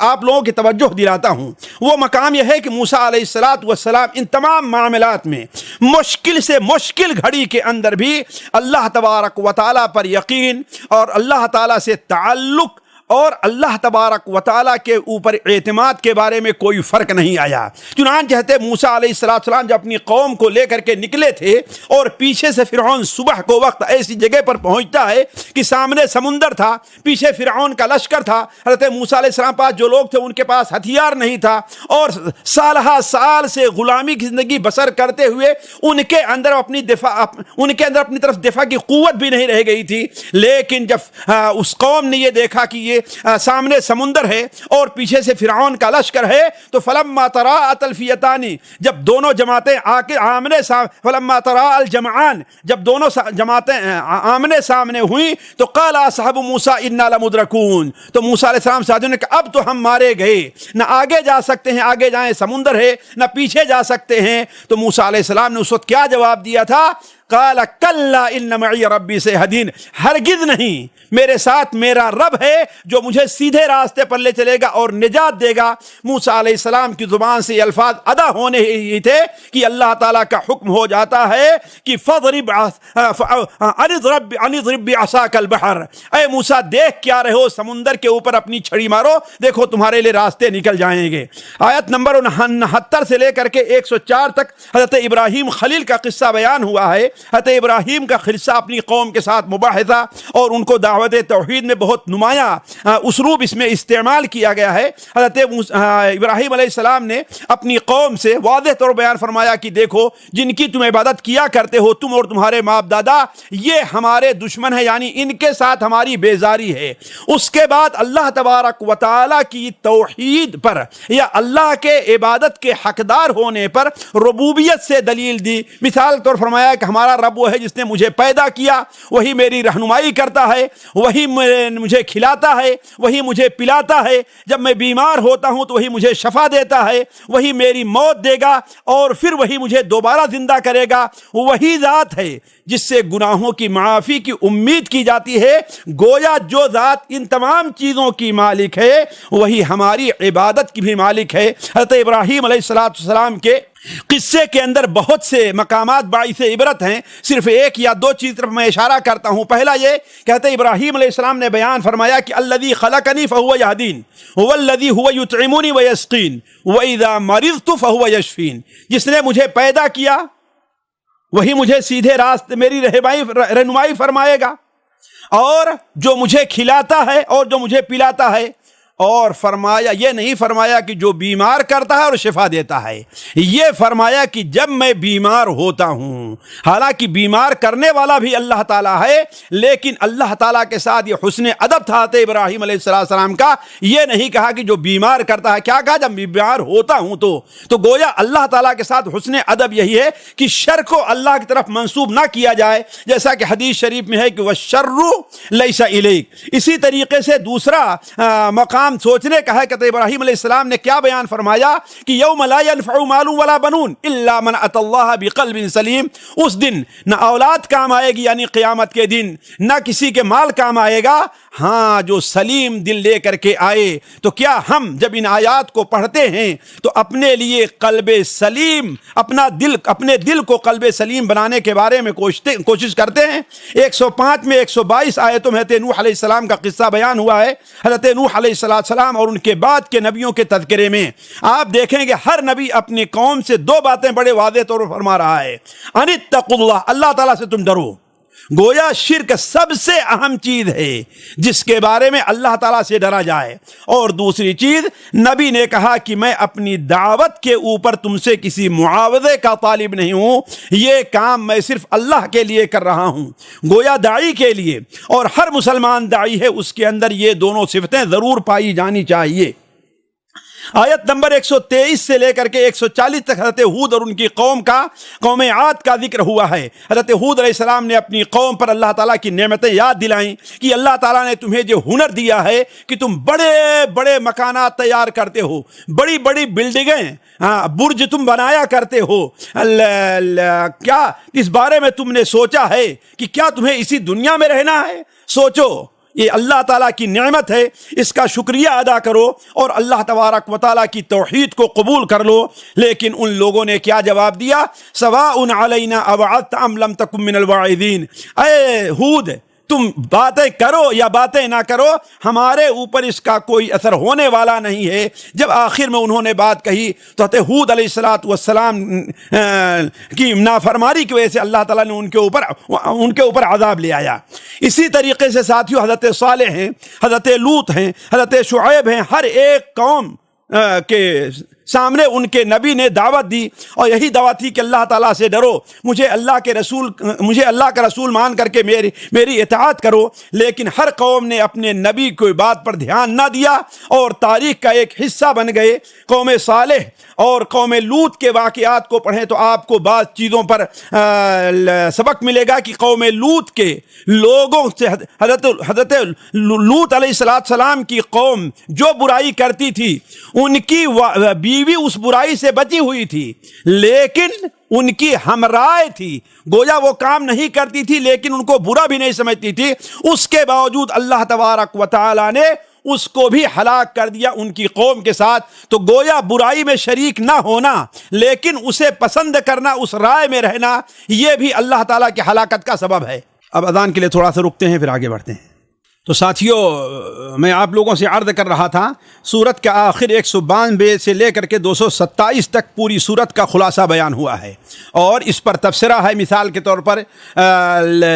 آپ لوگوں کی توجہ دلاتا ہوں۔ وہ مقام یہ ہے کہ موسیٰ علیہ السلام ان تمام معاملات میں مشکل سے مشکل گھڑی کے اندر بھی اللہ تبارک و تعالیٰ پر یقین اور اللہ تعالیٰ سے تعلق اور اللہ تبارک و تعالیٰ کے اوپر اعتماد کے بارے میں کوئی فرق نہیں آیا۔ چنانچہ حضرت موسیٰ علیہ السلام جب اپنی قوم کو لے کر کے نکلے تھے اور پیچھے سے فرعون صبح کو وقت ایسی جگہ پر پہنچتا ہے کہ سامنے سمندر تھا، پیچھے فرعون کا لشکر تھا، حضرت موسیٰ علیہ السلام پاس جو لوگ تھے ان کے پاس ہتھیار نہیں تھا، اور سالہ سال سے غلامی کی زندگی بسر کرتے ہوئے ان کے اندر اپنی طرف دفاع کی قوت بھی نہیں رہ گئی تھی۔ لیکن جب اس قوم نے یہ دیکھا کہ یہ سامنے سمندر ہے اور پیچھے سے فرعون کا لشکر ہے، تو فلما تراءت الفئتان، جب دونوں جماعتیں فلما تراء الجمعان، جب دونوں جماعتیں آمنے سامنے ہوئیں تو قال اصحاب موسیٰ انا لمدرکون، تو موسیٰ علیہ السلام ساتھیوں نے کہا اب تو ہم مارے گئے، نہ آگے جا سکتے ہیں، آگے جائیں سمندر ہے، نہ پیچھے جا سکتے ہیں۔ تو موسیٰ علیہ السلام نے اس وقت کیا جواب دیا تھا؟ قال کلا ان معی ربی سیہدین، ہرگز نہیں، میرے ساتھ میرا رب ہے جو مجھے سیدھے راستے پر لے چلے گا اور نجات دے گا۔ موسیٰ علیہ السلام کی زبان سے یہ الفاظ ادا ہونے ہی تھے کہ اللہ تعالیٰ کا حکم ہو جاتا ہے کہ فضرب بعصاک البحر، اے موسیٰ دیکھ کیا رہے ہو، سمندر کے اوپر اپنی چھڑی مارو، دیکھو تمہارے لیے راستے نکل جائیں گے۔ آیت نمبر 69 سے لے کر کے 104 تک حضرت ابراہیم خلیل کا قصہ بیان ہوا ہے۔ حضرت ابراہیم کا خلصہ اپنی قوم کے ساتھ مباحثہ اور ان کو دعوت توحید میں بہت نمایاں اسلوب اس میں استعمال کیا گیا ہے۔ حضرت ابراہیم علیہ السلام نے اپنی قوم سے واضح طور بیان فرمایا کہ دیکھو جن کی تم عبادت کیا کرتے ہو تم اور تمہارے باپ دادا، یہ ہمارے دشمن ہیں، یعنی ان کے ساتھ ہماری بیزاری ہے۔ اس کے بعد اللہ تبارک و تعالیٰ کی توحید پر یا اللہ کے عبادت کے حقدار ہونے پر ربوبیت سے دلیل دی۔ مثال طور فرمایا کہ ہمارا رب وہ ہے جس نے مجھے پیدا کیا، وہی میری رہنمائی کرتا ہے، وہی مجھے کھلاتا ہے، وہی مجھے پلاتا ہے، جب میں بیمار ہوتا ہوں تو وہی مجھے شفا دیتا ہے، وہی میری موت دے گا اور پھر وہی مجھے دوبارہ زندہ کرے گا۔ وہی ذات ہے جس سے گناہوں کی معافی کی امید کی جاتی ہے۔ گویا جو ذات ان تمام چیزوں کی مالک ہے وہی ہماری عبادت کی بھی مالک ہے۔ حضرت ابراہیم علیہ السلام کے قصے کے اندر بہت سے مقامات باعث عبرت ہیں، صرف ایک یا دو چیز طرف میں اشارہ کرتا ہوں۔ پہلا یہ کہ حضرت ابراہیم علیہ السلام نے بیان فرمایا کہ الذی خلقنی فہو یہدین هو الذی هو یطعمنی ویسقین واذا مرضت فہو یشفین، جس نے مجھے پیدا کیا وہی مجھے سیدھے راستے میری رہنمائی فرمائے گا، اور جو مجھے کھلاتا ہے اور جو مجھے پلاتا ہے، اور فرمایا یہ نہیں فرمایا کہ جو بیمار کرتا ہے اور شفا دیتا ہے، یہ فرمایا کہ جب میں بیمار ہوتا ہوں، حالانکہ بیمار کرنے والا بھی اللہ تعالیٰ ہے، لیکن اللہ تعالیٰ کے ساتھ یہ حسن ادب تھا ابراہیم علیہ السلام کا۔ یہ نہیں کہا کہ جو بیمار کرتا ہے، کیا کہا جب بیمار ہوتا ہوں تو گویا اللہ تعالیٰ کے ساتھ حسن ادب یہی ہے کہ شر کو اللہ کی طرف منسوب نہ کیا جائے، جیسا کہ حدیث شریف میں ہے کہ وَالشَّرُّ لَيْسَ إِلَيْكَ۔ اسی طریقے سے دوسرا مقام سوچنے کا ہے کہ ابراہیم علیہ السلام نے کیا بیان فرمایا کہ یوم لا ينفع مال ولا بنون الا من اتى الله بقلب سلیم، اس دن نہ اولاد کام آئے گی، یعنی قیامت کے دن نہ کسی کے مال کام آئے گا، ہاں جو سلیم دل لے کر کے آئے۔ تو کیا ہم جب ان آیات کو پڑھتے ہیں تو اپنے لیے قلب سلیم، اپنے دل کو قلب سلیم بنانے کے بارے میں کوشش کرتے ہیں؟ 105 میں 122 آیتوں میں حضرت نوح علیہ السلام کا قصہ بیان ہوا ہے، حضرت نوح علیہ السلام اور ان کے بعد کے نبیوں کے تذکرے میں آپ دیکھیں گے ہر نبی اپنی قوم سے دو باتیں بڑے واضح طور پر فرما رہا ہے، ان اتقوا اللہ، اللہ تعالیٰ سے تم ڈرو۔ گویا شرک سب سے اہم چیز ہے جس کے بارے میں اللہ تعالیٰ سے ڈرا جائے۔ اور دوسری چیز، نبی نے کہا کہ میں اپنی دعوت کے اوپر تم سے کسی معاوضے کا طالب نہیں ہوں، یہ کام میں صرف اللہ کے لیے کر رہا ہوں۔ گویا داعی کے لیے، اور ہر مسلمان داعی ہے، اس کے اندر یہ دونوں صفتیں ضرور پائی جانی چاہیے۔ آیت نمبر 123 سے لے کر کے 140 تک حضرت ہود اور ان کی قوم عاد کا ذکر ہوا ہے۔ حضرت ہود علیہ السلام نے اپنی قوم پر اللہ تعالیٰ کی نعمتیں یاد دلائیں کہ اللہ تعالیٰ نے تمہیں جو ہنر دیا ہے کہ تم بڑے بڑے مکانات تیار کرتے ہو، بڑی بڑی بلڈنگیں، برج تم بنایا کرتے ہو، کیا اس بارے میں تم نے سوچا ہے کہ کیا تمہیں اسی دنیا میں رہنا ہے؟ سوچو، یہ اللہ تعالیٰ کی نعمت ہے، اس کا شکریہ ادا کرو اور اللہ تبارک و تعالیٰ کی توحید کو قبول کر لو۔ لیکن ان لوگوں نے کیا جواب دیا؟ سواء علینا ابعثت ام لم تکن من الواعظین، اے ہود تم باتیں کرو یا باتیں نہ کرو، ہمارے اوپر اس کا کوئی اثر ہونے والا نہیں ہے۔ جب آخر میں انہوں نے بات کہی تو حضرت ہود علیہ السلام کی نافرمانی کی وجہ سے اللہ تعالیٰ نے ان کے اوپر عذاب لے آیا۔ اسی طریقے سے ساتھیوں حضرت صالح ہیں، حضرت لوط ہیں، حضرت شعیب ہیں، ہر ایک قوم کے سامنے ان کے نبی نے دعوت دی، اور یہی دعوت تھی کہ اللہ تعالیٰ سے ڈرو، مجھے اللہ کا رسول مان کر کے میری اطاعت کرو۔ لیکن ہر قوم نے اپنے نبی کی بات پر دھیان نہ دیا اور تاریخ کا ایک حصہ بن گئے۔ قوم صالح اور قوم لوط کے واقعات کو پڑھیں تو آپ کو بعض چیزوں پر سبق ملے گا کہ قوم لوط کے لوگوں سے حضرت لوط علیہ السلام کی قوم جو برائی کرتی تھی، ان کی بیوی اس برائی سے بچی ہوئی تھی، لیکن ان کی ہمراہ تھی، گویا وہ کام نہیں کرتی تھی لیکن ان کو برا بھی نہیں سمجھتی تھی، اس کے باوجود اللہ تبارک و تعالی نے اس کو بھی ہلاک کر دیا ان کی قوم کے ساتھ۔ تو گویا برائی میں شریک نہ ہونا لیکن اسے پسند کرنا، اس رائے میں رہنا، یہ بھی اللہ تعالیٰ کی ہلاکت کا سبب ہے۔ اب اذان کے لیے تھوڑا سا رکتے ہیں، پھر آگے بڑھتے ہیں۔ تو ساتھیوں، میں آپ لوگوں سے عرض کر رہا تھا سورت کا آخر 192 سے لے کر کے 227 تک پوری سورت کا خلاصہ بیان ہوا ہے، اور اس پر تبصرہ ہے۔ مثال کے طور پر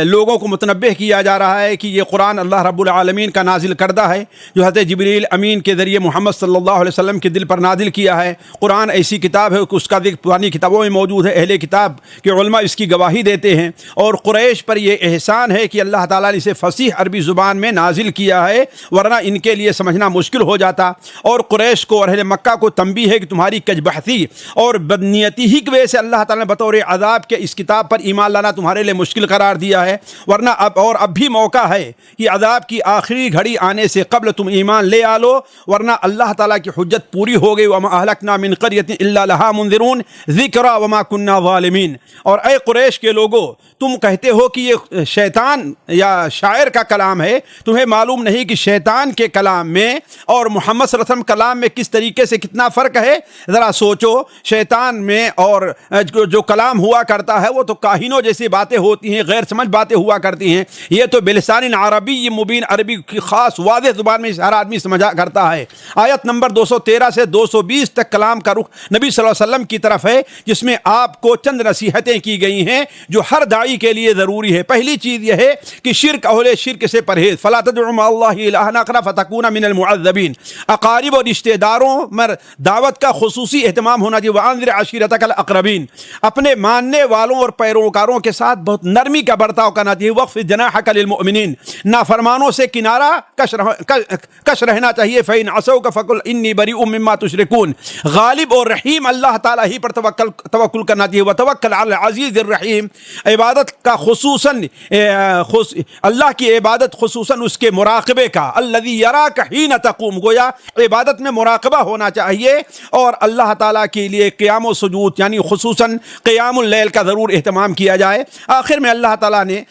لوگوں کو متنبہ کیا جا رہا ہے کہ یہ قرآن اللہ رب العالمین کا نازل کردہ ہے، جو حضرت جبریل امین کے ذریعے محمد صلی اللہ علیہ وسلم کے دل پر نازل کیا ہے۔ قرآن ایسی کتاب ہے کہ اس کا ذکر پرانی کتابوں میں موجود ہے، اہل کتاب کے علماء اس کی گواہی دیتے ہیں، اور قریش پر یہ احسان ہے کہ اللہ تعالیٰ نے اسے فصیح عربی زبان میں نازل کیا ہے، ورنہ ان کے لیے سمجھنا مشکل ہو جاتا۔ اور قریش کو اور اہل مکہ کو تنبیہ ہے کہ تمہاری کج بحثی اور بدنیتی ہی کی وجہ سے اللہ تعالیٰ نے بطور عذاب کے اس کتاب پر ایمان لانا تمہارے لیے مشکل قرار دیا ہے، ورنہ اب بھی موقع ہے کہ عذاب کی آخری گھڑی آنے سے قبل تم ایمان لے آلو، ورنہ اللہ تعالیٰ کی حجت پوری ہو گئی۔ وما اہلکنا من قریۃ الا لها منذرون ذکری وما کنا ظالمین۔ اور اے قریش کے لوگو، تم کہتے ہو کہ یہ شیطان یا شاعر کا کلام ہے، تمہیں معلوم نہیں کہ شیطان کے کلام میں اور محمد صلی اللہ علیہ وسلم کلام میں کس طریقے سے کتنا فرق ہے؟ ذرا سوچو، شیطان میں اور جو کلام ہوا کرتا ہے وہ تو کاہنوں جیسی باتیں ہوتی ہیں، غیر سمجھ باتیں ہوا کرتی ہیں، یہ تو بلسان عربی، یہ مبین عربی کی خاص واضح زبان میں ہر آدمی سمجھا کرتا ہے۔ آیت نمبر 213 سے 220 تک کلام کا رخ نبی صلی اللہ علیہ وسلم کی طرف ہے، جس میں آپ کو چند نصیحتیں کی گئی ہیں جو ہر داعی کے لیے ضروری ہے۔ پہلی چیز یہ ہے کہ شرک، اہل شرک سے پرہیز، فلا تدع مع اللہ الہا آخر فتکون من المعذبین۔ اقارب اور رشتہ داروں میں دعوت کا خصوصی اہتمام ہونا چاہیے۔ وانذر عشیرتک الاقربین، اپنے ماننے والوں اور پیروکاروں کے ساتھ بہت نرمی کا برتاؤ کرنا چاہیے۔ واخفض جناحک للمؤمنین، نافرمانوں سے کنارہ کش رہنا چاہیے۔ فإن عصوک فقل انی بریء مما تشرکون، غالب اور رحیم اللہ تعالیٰ ہی پر توکل کرنا چاہیے۔ وتوکل علی العزیز الرحیم، عبادت کا خصوصاً اللہ کی عبادت خصوصاً اس کے مراقبے کا، الذی یراک حین تقوم، گویا عبادت میں مراقبہ ہونا چاہیے، اور اللہ تعالیٰ کے لیے قیام و سجود یعنی خصوصاً قیام اللیل کا ضرور اہتمام کیا جائے۔ آخر میں اللہ تعالیٰ نے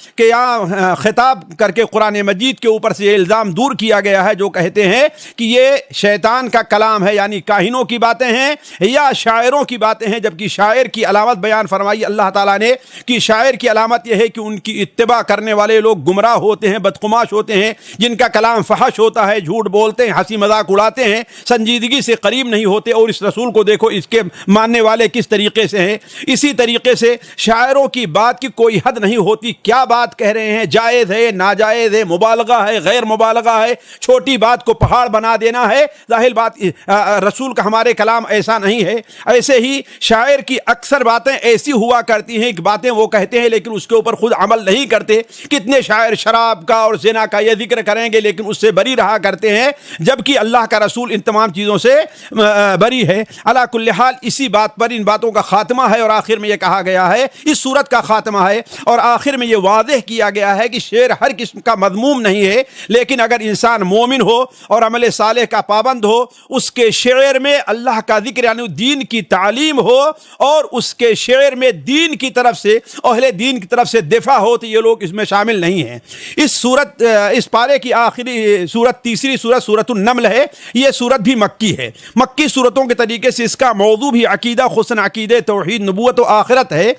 خطاب کر کے قرآن مجید کے اوپر سے یہ الزام دور کیا گیا ہے جو کہتے ہیں کہ یہ شیطان کا کلام ہے، یعنی کاہنوں کی باتیں ہیں یا شاعروں کی باتیں ہیں، جبکہ شاعر کی علامت بیان فرمائی اللہ تعالیٰ نے کہ شاعر کی علامت یہ ہے کہ ان کی اتباع کرنے والے لوگ گمراہ ہوتے ہیں، بدقماش ہوتے ہیں، جن کا کلام فحش ہوتا ہے، جھوٹ بولتے ہیں، ہنسی مذاق اڑاتے ہیں، سنجیدگی سے قریب نہیں ہوتے، اور اس رسول کو دیکھو اس کے ماننے والے کس طریقے سے ہیں۔ اسی طریقے سے شاعروں کی بات کی کوئی حد نہیں ہوتی، کیا بات کہہ رہے ہیں، جائز ہے، ناجائز ہے، مبالغہ ہے، غیر مبالغہ ہے، چھوٹی بات کو پہاڑ بنا دینا ہے، ظاہر بات رسول کا ہمارے کلام ایسا نہیں ہے۔ ایسے ہی شاعر کی اکثر باتیں ایسی ہوا کرتی ہیں کہ باتیں وہ کہتے ہیں لیکن اس کے اوپر خود عمل نہیں کرتے۔ کتنے شاعر شراب کا اور زنا کا یہ ذکر کریں گے لیکن اس سے بری رہا کرتے ہیں، جبکہ اللہ کا رسول ان تمام چیزوں سے بری ہے۔ علی کل حال اسی بات پر ان باتوں کا خاتمہ ہے، اور آخر میں یہ کہا گیا ہے، اس صورت کا خاتمہ ہے، اور آخر میں یہ واضح کیا گیا ہے کہ شعر ہر قسم کا مذموم نہیں ہے، لیکن اگر انسان مومن ہو اور عمل صالح کا پابند ہو، اس کے شعر میں اللہ کا ذکر یعنی دین کی تعلیم ہو، اور اس کے شعر میں دین کی طرف سے اہل دین کی طرف سے دفاع ہو، تو یہ لوگ اس میں شامل نہیں ہیں۔ اس پارے کی آخری سورت تیسری سورت سورۃ النمل ہے، یہ سورت بھی مکی ہے۔ مکی سورتوں کے طریقے سے اس کا موضوع بھی عقیدہ، خصوصاً عقیدہ توحید، نبوت و آخرت ہے۔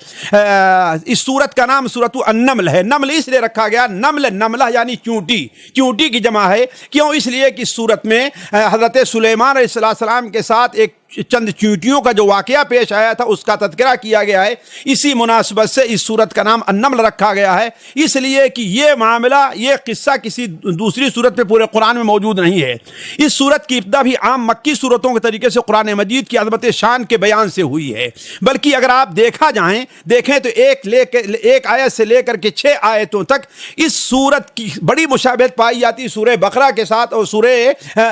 اس سورت کا نام سورۃ النمل ہے۔ نمل اس لیے رکھا گیا، نملہ یعنی چونٹی، چونٹی کی جمع ہے، کیوں؟ اس لیے کہ اس سورت میں حضرت سلیمان علیہ السلام کے ساتھ ایک چند چونٹیوں کا جو واقعہ پیش آیا تھا اس کا تذکرہ کیا گیا ہے، اسی مناسبت سے اس سورت کا نام النمل رکھا گیا ہے، اس لیے کہ یہ معاملہ، یہ قصہ کسی دوسری سورت پہ پورے قرآن میں موجود نہیں ہے۔ اس سورت کی ابتدا بھی عام مکی سورتوں کے طریقے سے قرآن مجید کی عظمت شان کے بیان سے ہوئی ہے، بلکہ اگر آپ دیکھیں تو ایک آیت سے لے کر کے 6 آیتوں تک اس سورت کی بڑی مشابہت پائی جاتی ہے سورہ بقرہ کے ساتھ اور سورہ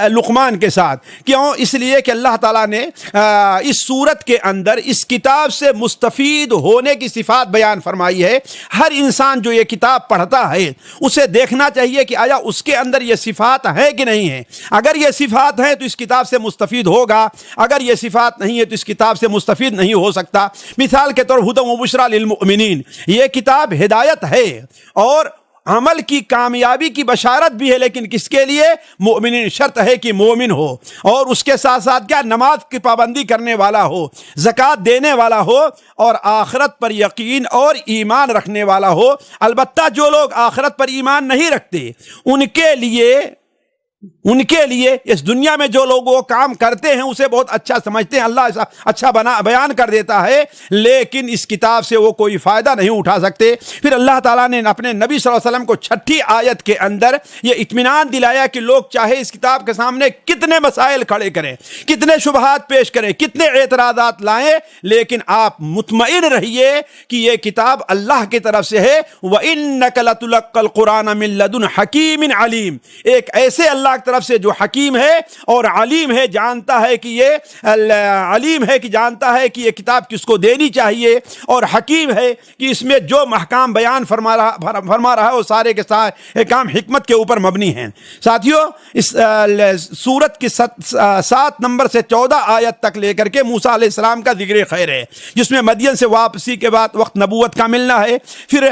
لقمان کے ساتھ۔ کیوں؟ اس لیے کہ اللہ تعالیٰ نے اس سورت کے اندر اس کتاب سے مستفید ہونے کی صفات بیان فرمائی ہے۔ ہر انسان جو یہ کتاب پڑھتا ہے اسے دیکھنا چاہیے کہ آیا اس کے اندر یہ صفات ہے کہ نہیں ہے۔ اگر یہ صفات ہیں تو اس کتاب سے مستفید ہوگا، اگر یہ صفات نہیں ہے تو اس کتاب سے مستفید نہیں ہو سکتا۔ مثال کے طور ہدی و بشریٰ للمؤمنین، یہ کتاب ہدایت ہے اور عمل کی کامیابی کی بشارت بھی ہے، لیکن کس کے لیے؟ مومنین، شرط ہے کہ مومن ہو، اور اس کے ساتھ ساتھ کیا؟ نماز کی پابندی کرنے والا ہو، زکوٰۃ دینے والا ہو، اور آخرت پر یقین اور ایمان رکھنے والا ہو۔ البتہ جو لوگ آخرت پر ایمان نہیں رکھتے ان کے لیے اس دنیا میں جو لوگ وہ کام کرتے ہیں اسے بہت اچھا سمجھتے ہیں، اللہ ایسا اچھا بیان کر دیتا ہے، لیکن اس کتاب سے وہ کوئی فائدہ نہیں اٹھا سکتے۔ پھر اللہ تعالیٰ نے اپنے نبی صلی اللہ علیہ وسلم کو 6 آیت کے اندر یہ اطمینان دلایا کہ لوگ چاہے اس کتاب کے سامنے کتنے مسائل کھڑے کریں، کتنے شبہات پیش کریں، کتنے اعتراضات لائیں، لیکن آپ مطمئن رہیے کہ یہ کتاب اللہ کی طرف سے ہے۔ وَإِنَّكَ لَتُلَقَّى الْقُرْآنَ مِن لَّدُنْ حَكِيمٍ عَلِيمٍ، ایک ایسے اللہ کی طرف سے جو حکیم ہے اور علیم ہے، جانتا ہے کہ یہ علیم ہے کہ جانتا ہے کہ یہ کتاب کس کو دینی چاہیے، اور حکیم ہے کہ اس میں جو محکام بیان فرما رہا ہے وہ سارے کے سارے کام حکمت کے اوپر مبنی ہیں۔ ساتھیو، اس سورت کی 7 نمبر سے 14 آیت تک لے کر کے موسیٰ علیہ السلام کا ذکر خیر ہے، جس میں مدین سے واپسی کے بعد وقت نبوت کا ملنا ہے، پھر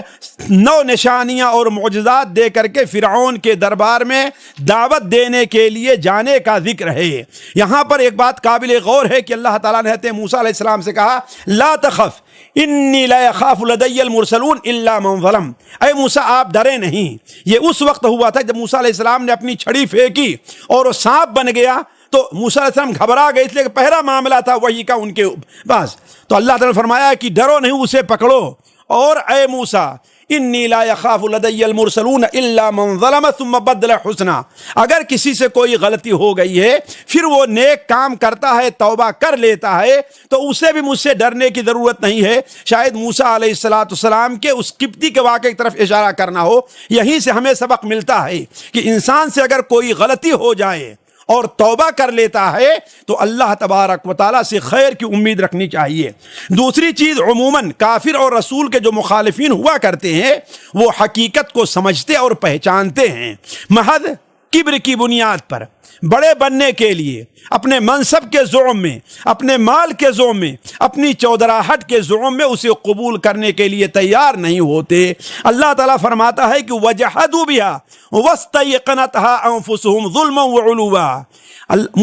9 نشانیاں اور معجزات دے کر کے فرعون کے دربار میں دعوت دینے کے لیے جانے کا ذکر ہے۔ یہاں پر ایک بات قابل غور ہے کہ اللہ تعالیٰ نے حضرت موسیٰ علیہ السلام سے کہا لا تخف انی لا یخاف لدی المرسلون الا من ظلم، اے موسیٰ آپ ڈرے نہیں۔ یہ اس وقت ہوا تھا جب موسیٰ علیہ السلام نے اپنی چھڑی پھینکی اور وہ سانپ بن گیا، تو موسیٰ علیہ السلام گھبرا گئے، اس لیے کہ پہلا معاملہ تھا وحی کا ان کے پاس۔ تو اللہ تعالیٰ نے فرمایا کہ ڈرو نہیں، اسے پکڑو، اور اے موسیٰ انی لا یخاف لدی المرسلون الا من ظلم ثم بدل حسنا، اگر کسی سے کوئی غلطی ہو گئی ہے پھر وہ نیک کام کرتا ہے، توبہ کر لیتا ہے، تو اسے بھی مجھ سے ڈرنے کی ضرورت نہیں ہے۔ شاید موسیٰ علیہ السلام کے اس قبطی کے واقعے کی طرف اشارہ کرنا ہو۔ یہیں سے ہمیں سبق ملتا ہے کہ انسان سے اگر کوئی غلطی ہو جائے اور توبہ کر لیتا ہے تو اللہ تبارک و تعالیٰ سے خیر کی امید رکھنی چاہیے۔ دوسری چیز، عموماً کافر اور رسول کے جو مخالفین ہوا کرتے ہیں وہ حقیقت کو سمجھتے اور پہچانتے ہیں، محض کبر کی بنیاد پر بڑے بننے کے لیے، اپنے منصب کے زعم میں، اپنے مال کے زعم میں، اپنی چودراہٹ کے زعم میں اسے قبول کرنے کے لیے تیار نہیں ہوتے۔ اللہ تعالیٰ فرماتا ہے کہ وَجَحَدُوا بِهَا وَاسْتَيْقَنَتْهَا أَنفُسُهُمْ ظُلْمًا وَعُلُوًّا،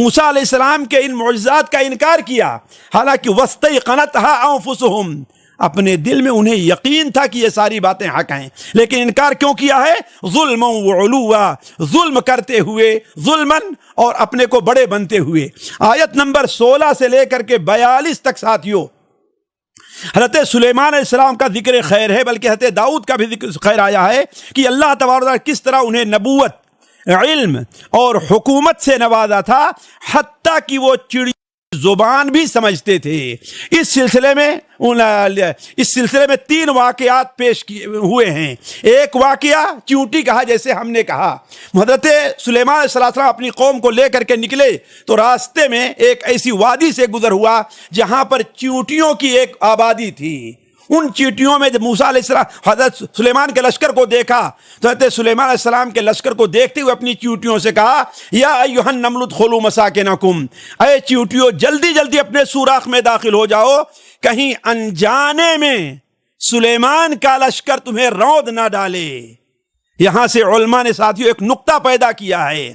موسیٰ علیہ السلام کے ان معجزات کا انکار کیا، حالانکہ وَاسْتَيْقَنَتْهَا أَنفُسُهُمْ، اپنے دل میں انہیں یقین تھا کہ یہ ساری باتیں حق ہیں، لیکن انکار کیوں کیا ہے؟ ظلم و علوا، ظلم کرتے ہوئے، ظلمن اور اپنے کو بڑے بنتے ہوئے۔ آیت نمبر 16 سے لے کر کے 42 تک ساتھیوں حضرت سلیمان علیہ السلام کا ذکر خیر ہے، بلکہ حضرت داؤد کا بھی ذکر خیر آیا ہے کہ اللہ تبارک و تعالیٰ کس طرح انہیں نبوت، علم اور حکومت سے نوازا تھا، حتیٰ کہ وہ چڑی زبان بھی سمجھتے تھے۔ اس سلسلے میں 3 واقعات پیش ہوئے ہیں۔ ایک واقعہ چیونٹی کہا، جیسے ہم نے کہا حضرت سلیمان علیہ السلام اپنی قوم کو لے کر کے نکلے تو راستے میں ایک ایسی وادی سے گزر ہوا جہاں پر چیونٹیوں کی ایک آبادی تھی۔ ان چیونٹیوں میں جب موسیٰ علیہ السلام حضرت سلیمان کے لشکر کو دیکھا تو حضرت سلیمان علیہ السلام کے لشکر کو دیکھتے ہوئے اپنی چیونٹیوں سے کہا، یا ایھا النمل ادخلوا مساکنکم، اے چیونٹیوں جلدی جلدی اپنے سوراخ میں داخل ہو جاؤ، کہیں انجانے میں سلیمان کا لشکر تمہیں روند نہ ڈالے۔ یہاں سے علماء نے ساتھیوں ایک نقطہ پیدا کیا ہے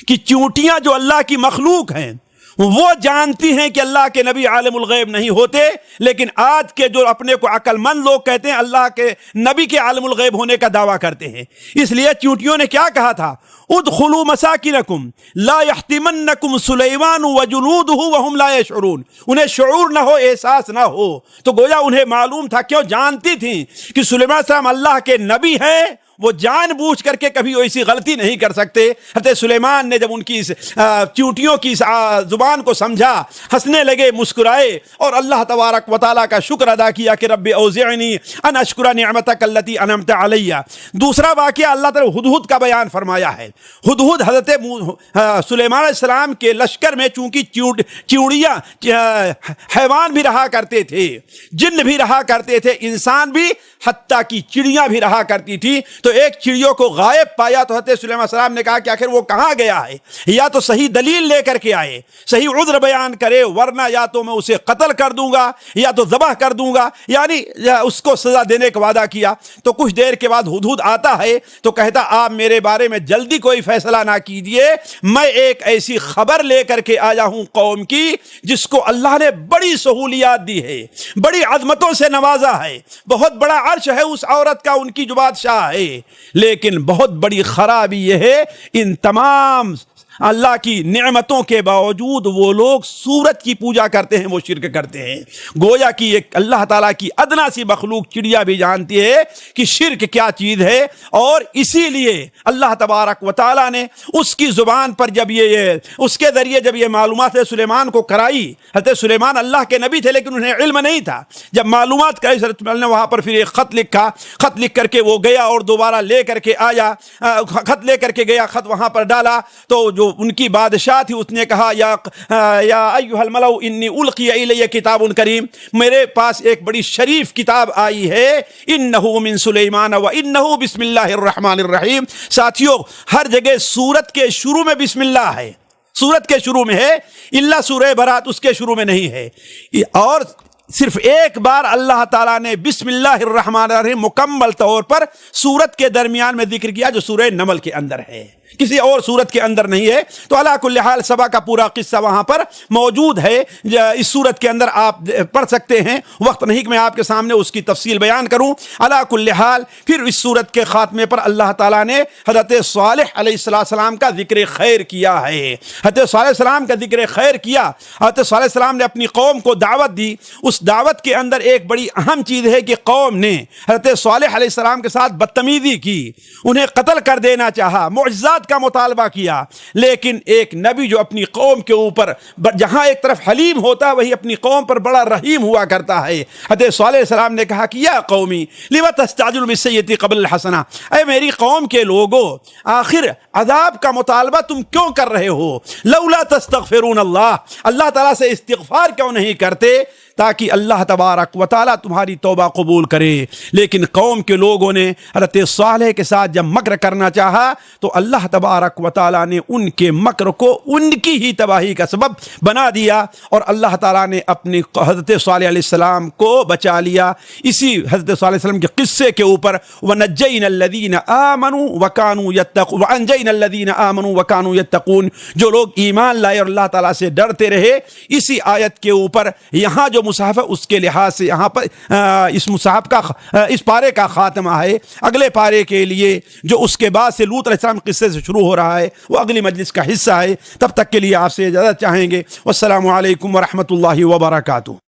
کہ چیونٹیاں جو اللہ کی مخلوق ہیں وہ جانتی ہیں کہ اللہ کے نبی عالم الغیب نہیں ہوتے، لیکن آج کے جو اپنے کو عقل مند لوگ کہتے ہیں اللہ کے نبی کے عالم الغیب ہونے کا دعویٰ کرتے ہیں۔ اس لیے چیونٹیوں نے کیا کہا تھا؟ ادخلوا مساکنکم لا یحطمنکم سلیمان وجنودہ وہم لا یشعرون، انہیں شعور نہ ہو، احساس نہ ہو، تو گویا انہیں معلوم تھا، کیوں جانتی تھیں کہ سلیمان علیہ السلام اللہ کے نبی ہیں، وہ جان بوجھ کر کے کبھی ایسی غلطی نہیں کر سکتے۔ حضرت سلیمان نے جب ان کی چیونٹیوں کی زبان کو سمجھا، ہنسنے لگے، مسکرائے اور اللہ تبارک و تعالیٰ کا شکر ادا کیا کہ رب اوزعنی ان اشکر نعمتک التی انعمت علی۔ دوسرا واقعہ اللہ تعالیٰ ہدہد کا بیان فرمایا ہے۔ ہدہد حضرت سلیمان علیہ السلام کے لشکر میں چونکہ چیونٹیاں حیوان بھی رہا کرتے تھے، جن بھی رہا کرتے تھے، انسان بھی، حتیٰ کی چڑیاں بھی رہا کرتی تھی۔ تو ایک چڑیوں کو غائب پایا تو حضرت سلیمان علیہ السلام نے کہا کہ آخر وہ کہاں گیا ہے، یا تو صحیح دلیل لے کر کے آئے، صحیح عذر بیان کرے، ورنہ یا تو میں اسے قتل کر دوں گا یا تو ذبح کر دوں گا، یعنی اس کو سزا دینے کا وعدہ کیا۔ تو کچھ دیر کے بعد ہدہد آتا ہے تو کہتا، آپ میرے بارے میں جلدی کوئی فیصلہ نہ کیجیے، میں ایک ایسی خبر لے کر کے آیا ہوں قوم کی جس کو اللہ نے بڑی سہولیات دی ہے، بڑی عظمتوں سے نوازا ہے، بہت بڑا عرش ہے اس عورت کا، ان کی جو بادشاہ ہے، لیکن بہت بڑی خرابی یہ ہے ان تمام اللہ کی نعمتوں کے باوجود وہ لوگ سورت کی پوجا کرتے ہیں، وہ شرک کرتے ہیں۔ گویا کہ ایک اللہ تعالیٰ کی ادنا سی مخلوق چڑیا بھی جانتی ہے کہ شرک کیا چیز ہے، اور اسی لیے اللہ تبارک و تعالیٰ نے اس کی زبان پر جب اس کے ذریعے جب یہ معلومات سلیمان کو کرائی، حضرت سلیمان اللہ کے نبی تھے لیکن انہیں علم نہیں تھا، جب معلومات کرائی حضرت نے وہاں پر پھر ایک خط لکھا، خط لکھ کر کے وہ گیا اور دوبارہ لے کر کے آیا، خط لے کر کے گیا، خط وہاں پر ڈالا تو جو ان کی بادشاہ تھی اس نے کہا، یا ایھا الملأ انی القی الی کتاب کریم، میرے پاس ایک بڑی شریف کتاب آئی ہے، انہ من سلیمان و انہ بسم اللہ الرحمن الرحیم۔ ساتھیوں ہر جگہ سورت کے شروع میں بسم اللہ ہے، سورت کے شروع میں ہے، الا سورہ برات اس کے شروع میں نہیں ہے، اور صرف ایک بار اللہ تعالیٰ نے بسم اللہ الرحمن الرحیم مکمل طور پر سورت کے درمیان میں ذکر کیا، جو سورہ نمل کے اندر ہے، کسی اور سورت کے اندر نہیں ہے۔ تو علی کل حال سبا کا پورا قصہ وہاں پر موجود ہے، اس سورت کے اندر آپ پڑھ سکتے ہیں، وقت نہیں کہ میں آپ کے سامنے اس کی تفصیل بیان کروں۔ علی کل حال پھر اس سورت کے خاتمے پر اللہ تعالیٰ نے حضرت صالح علیہ السلام کا ذکر خیر کیا ہے، حضرت صالح علیہ السلام کا ذکر خیر کیا۔ حضرت صالح علیہ السلام نے اپنی قوم کو دعوت دی، اس دعوت کے اندر ایک بڑی اہم چیز ہے کہ قوم نے حضرت صالح علیہ السلام کے ساتھ بدتمیزی کی، انہیں قتل کر دینا چاہا، معجزات عدالت کا مطالبہ کیا، لیکن ایک نبی جو اپنی قوم کے اوپر جہاں ایک طرف حلیم ہوتا وہی اپنی قوم پر بڑا رحیم ہوا کرتا ہے۔ حضرت صالح علیہ السلام نے کہا کہ یا قومی لما تستعجلون بالسیئۃ قبل الحسنہ، اے میری قوم کے لوگو آخر عذاب کا مطالبہ تم کیوں کر رہے ہو؟ لولا تستغفرون اللہ تعالیٰ سے استغفار کیوں نہیں کرتے تاکہ اللہ تبارک و تعالیٰ تمہاری توبہ قبول کرے؟ لیکن قوم کے لوگوں نے حضرت صالح کے ساتھ جب مکر کرنا چاہا تو اللہ تبارک و تعالیٰ نے ان کے مکر کو ان کی ہی تباہی کا سبب بنا دیا، اور اللہ تعالیٰ نے اپنی حضرت صالح علیہ السلام کو بچا لیا۔ اسی حضرت صالح علیہ السلام کے قصے کے اوپر وَنَجَّيْنَا الَّذِينَ آمَنُوا وَكَانُوا يَتَّقُونَ وَأَنجَيْنَا الَّذِينَ آمَنُوا وَكَانُوا يَتَّقُونَ، جو لوگ ایمان لائے اور اللہ تعالیٰ سے ڈرتے رہے۔ اسی آیت کے اوپر یہاں جو مصحف ہے اس کے لحاظ سے یہاں پر اس مصحف کا اس پارے کا خاتمہ ہے۔ اگلے پارے کے لیے جو اس کے بعد سے لوط علیہ السلام قصے سے شروع ہو رہا ہے وہ اگلی مجلس کا حصہ ہے۔ تب تک کے لیے آپ سے اجازت چاہیں گے۔ والسلام علیکم ورحمۃ اللہ وبرکاتہ۔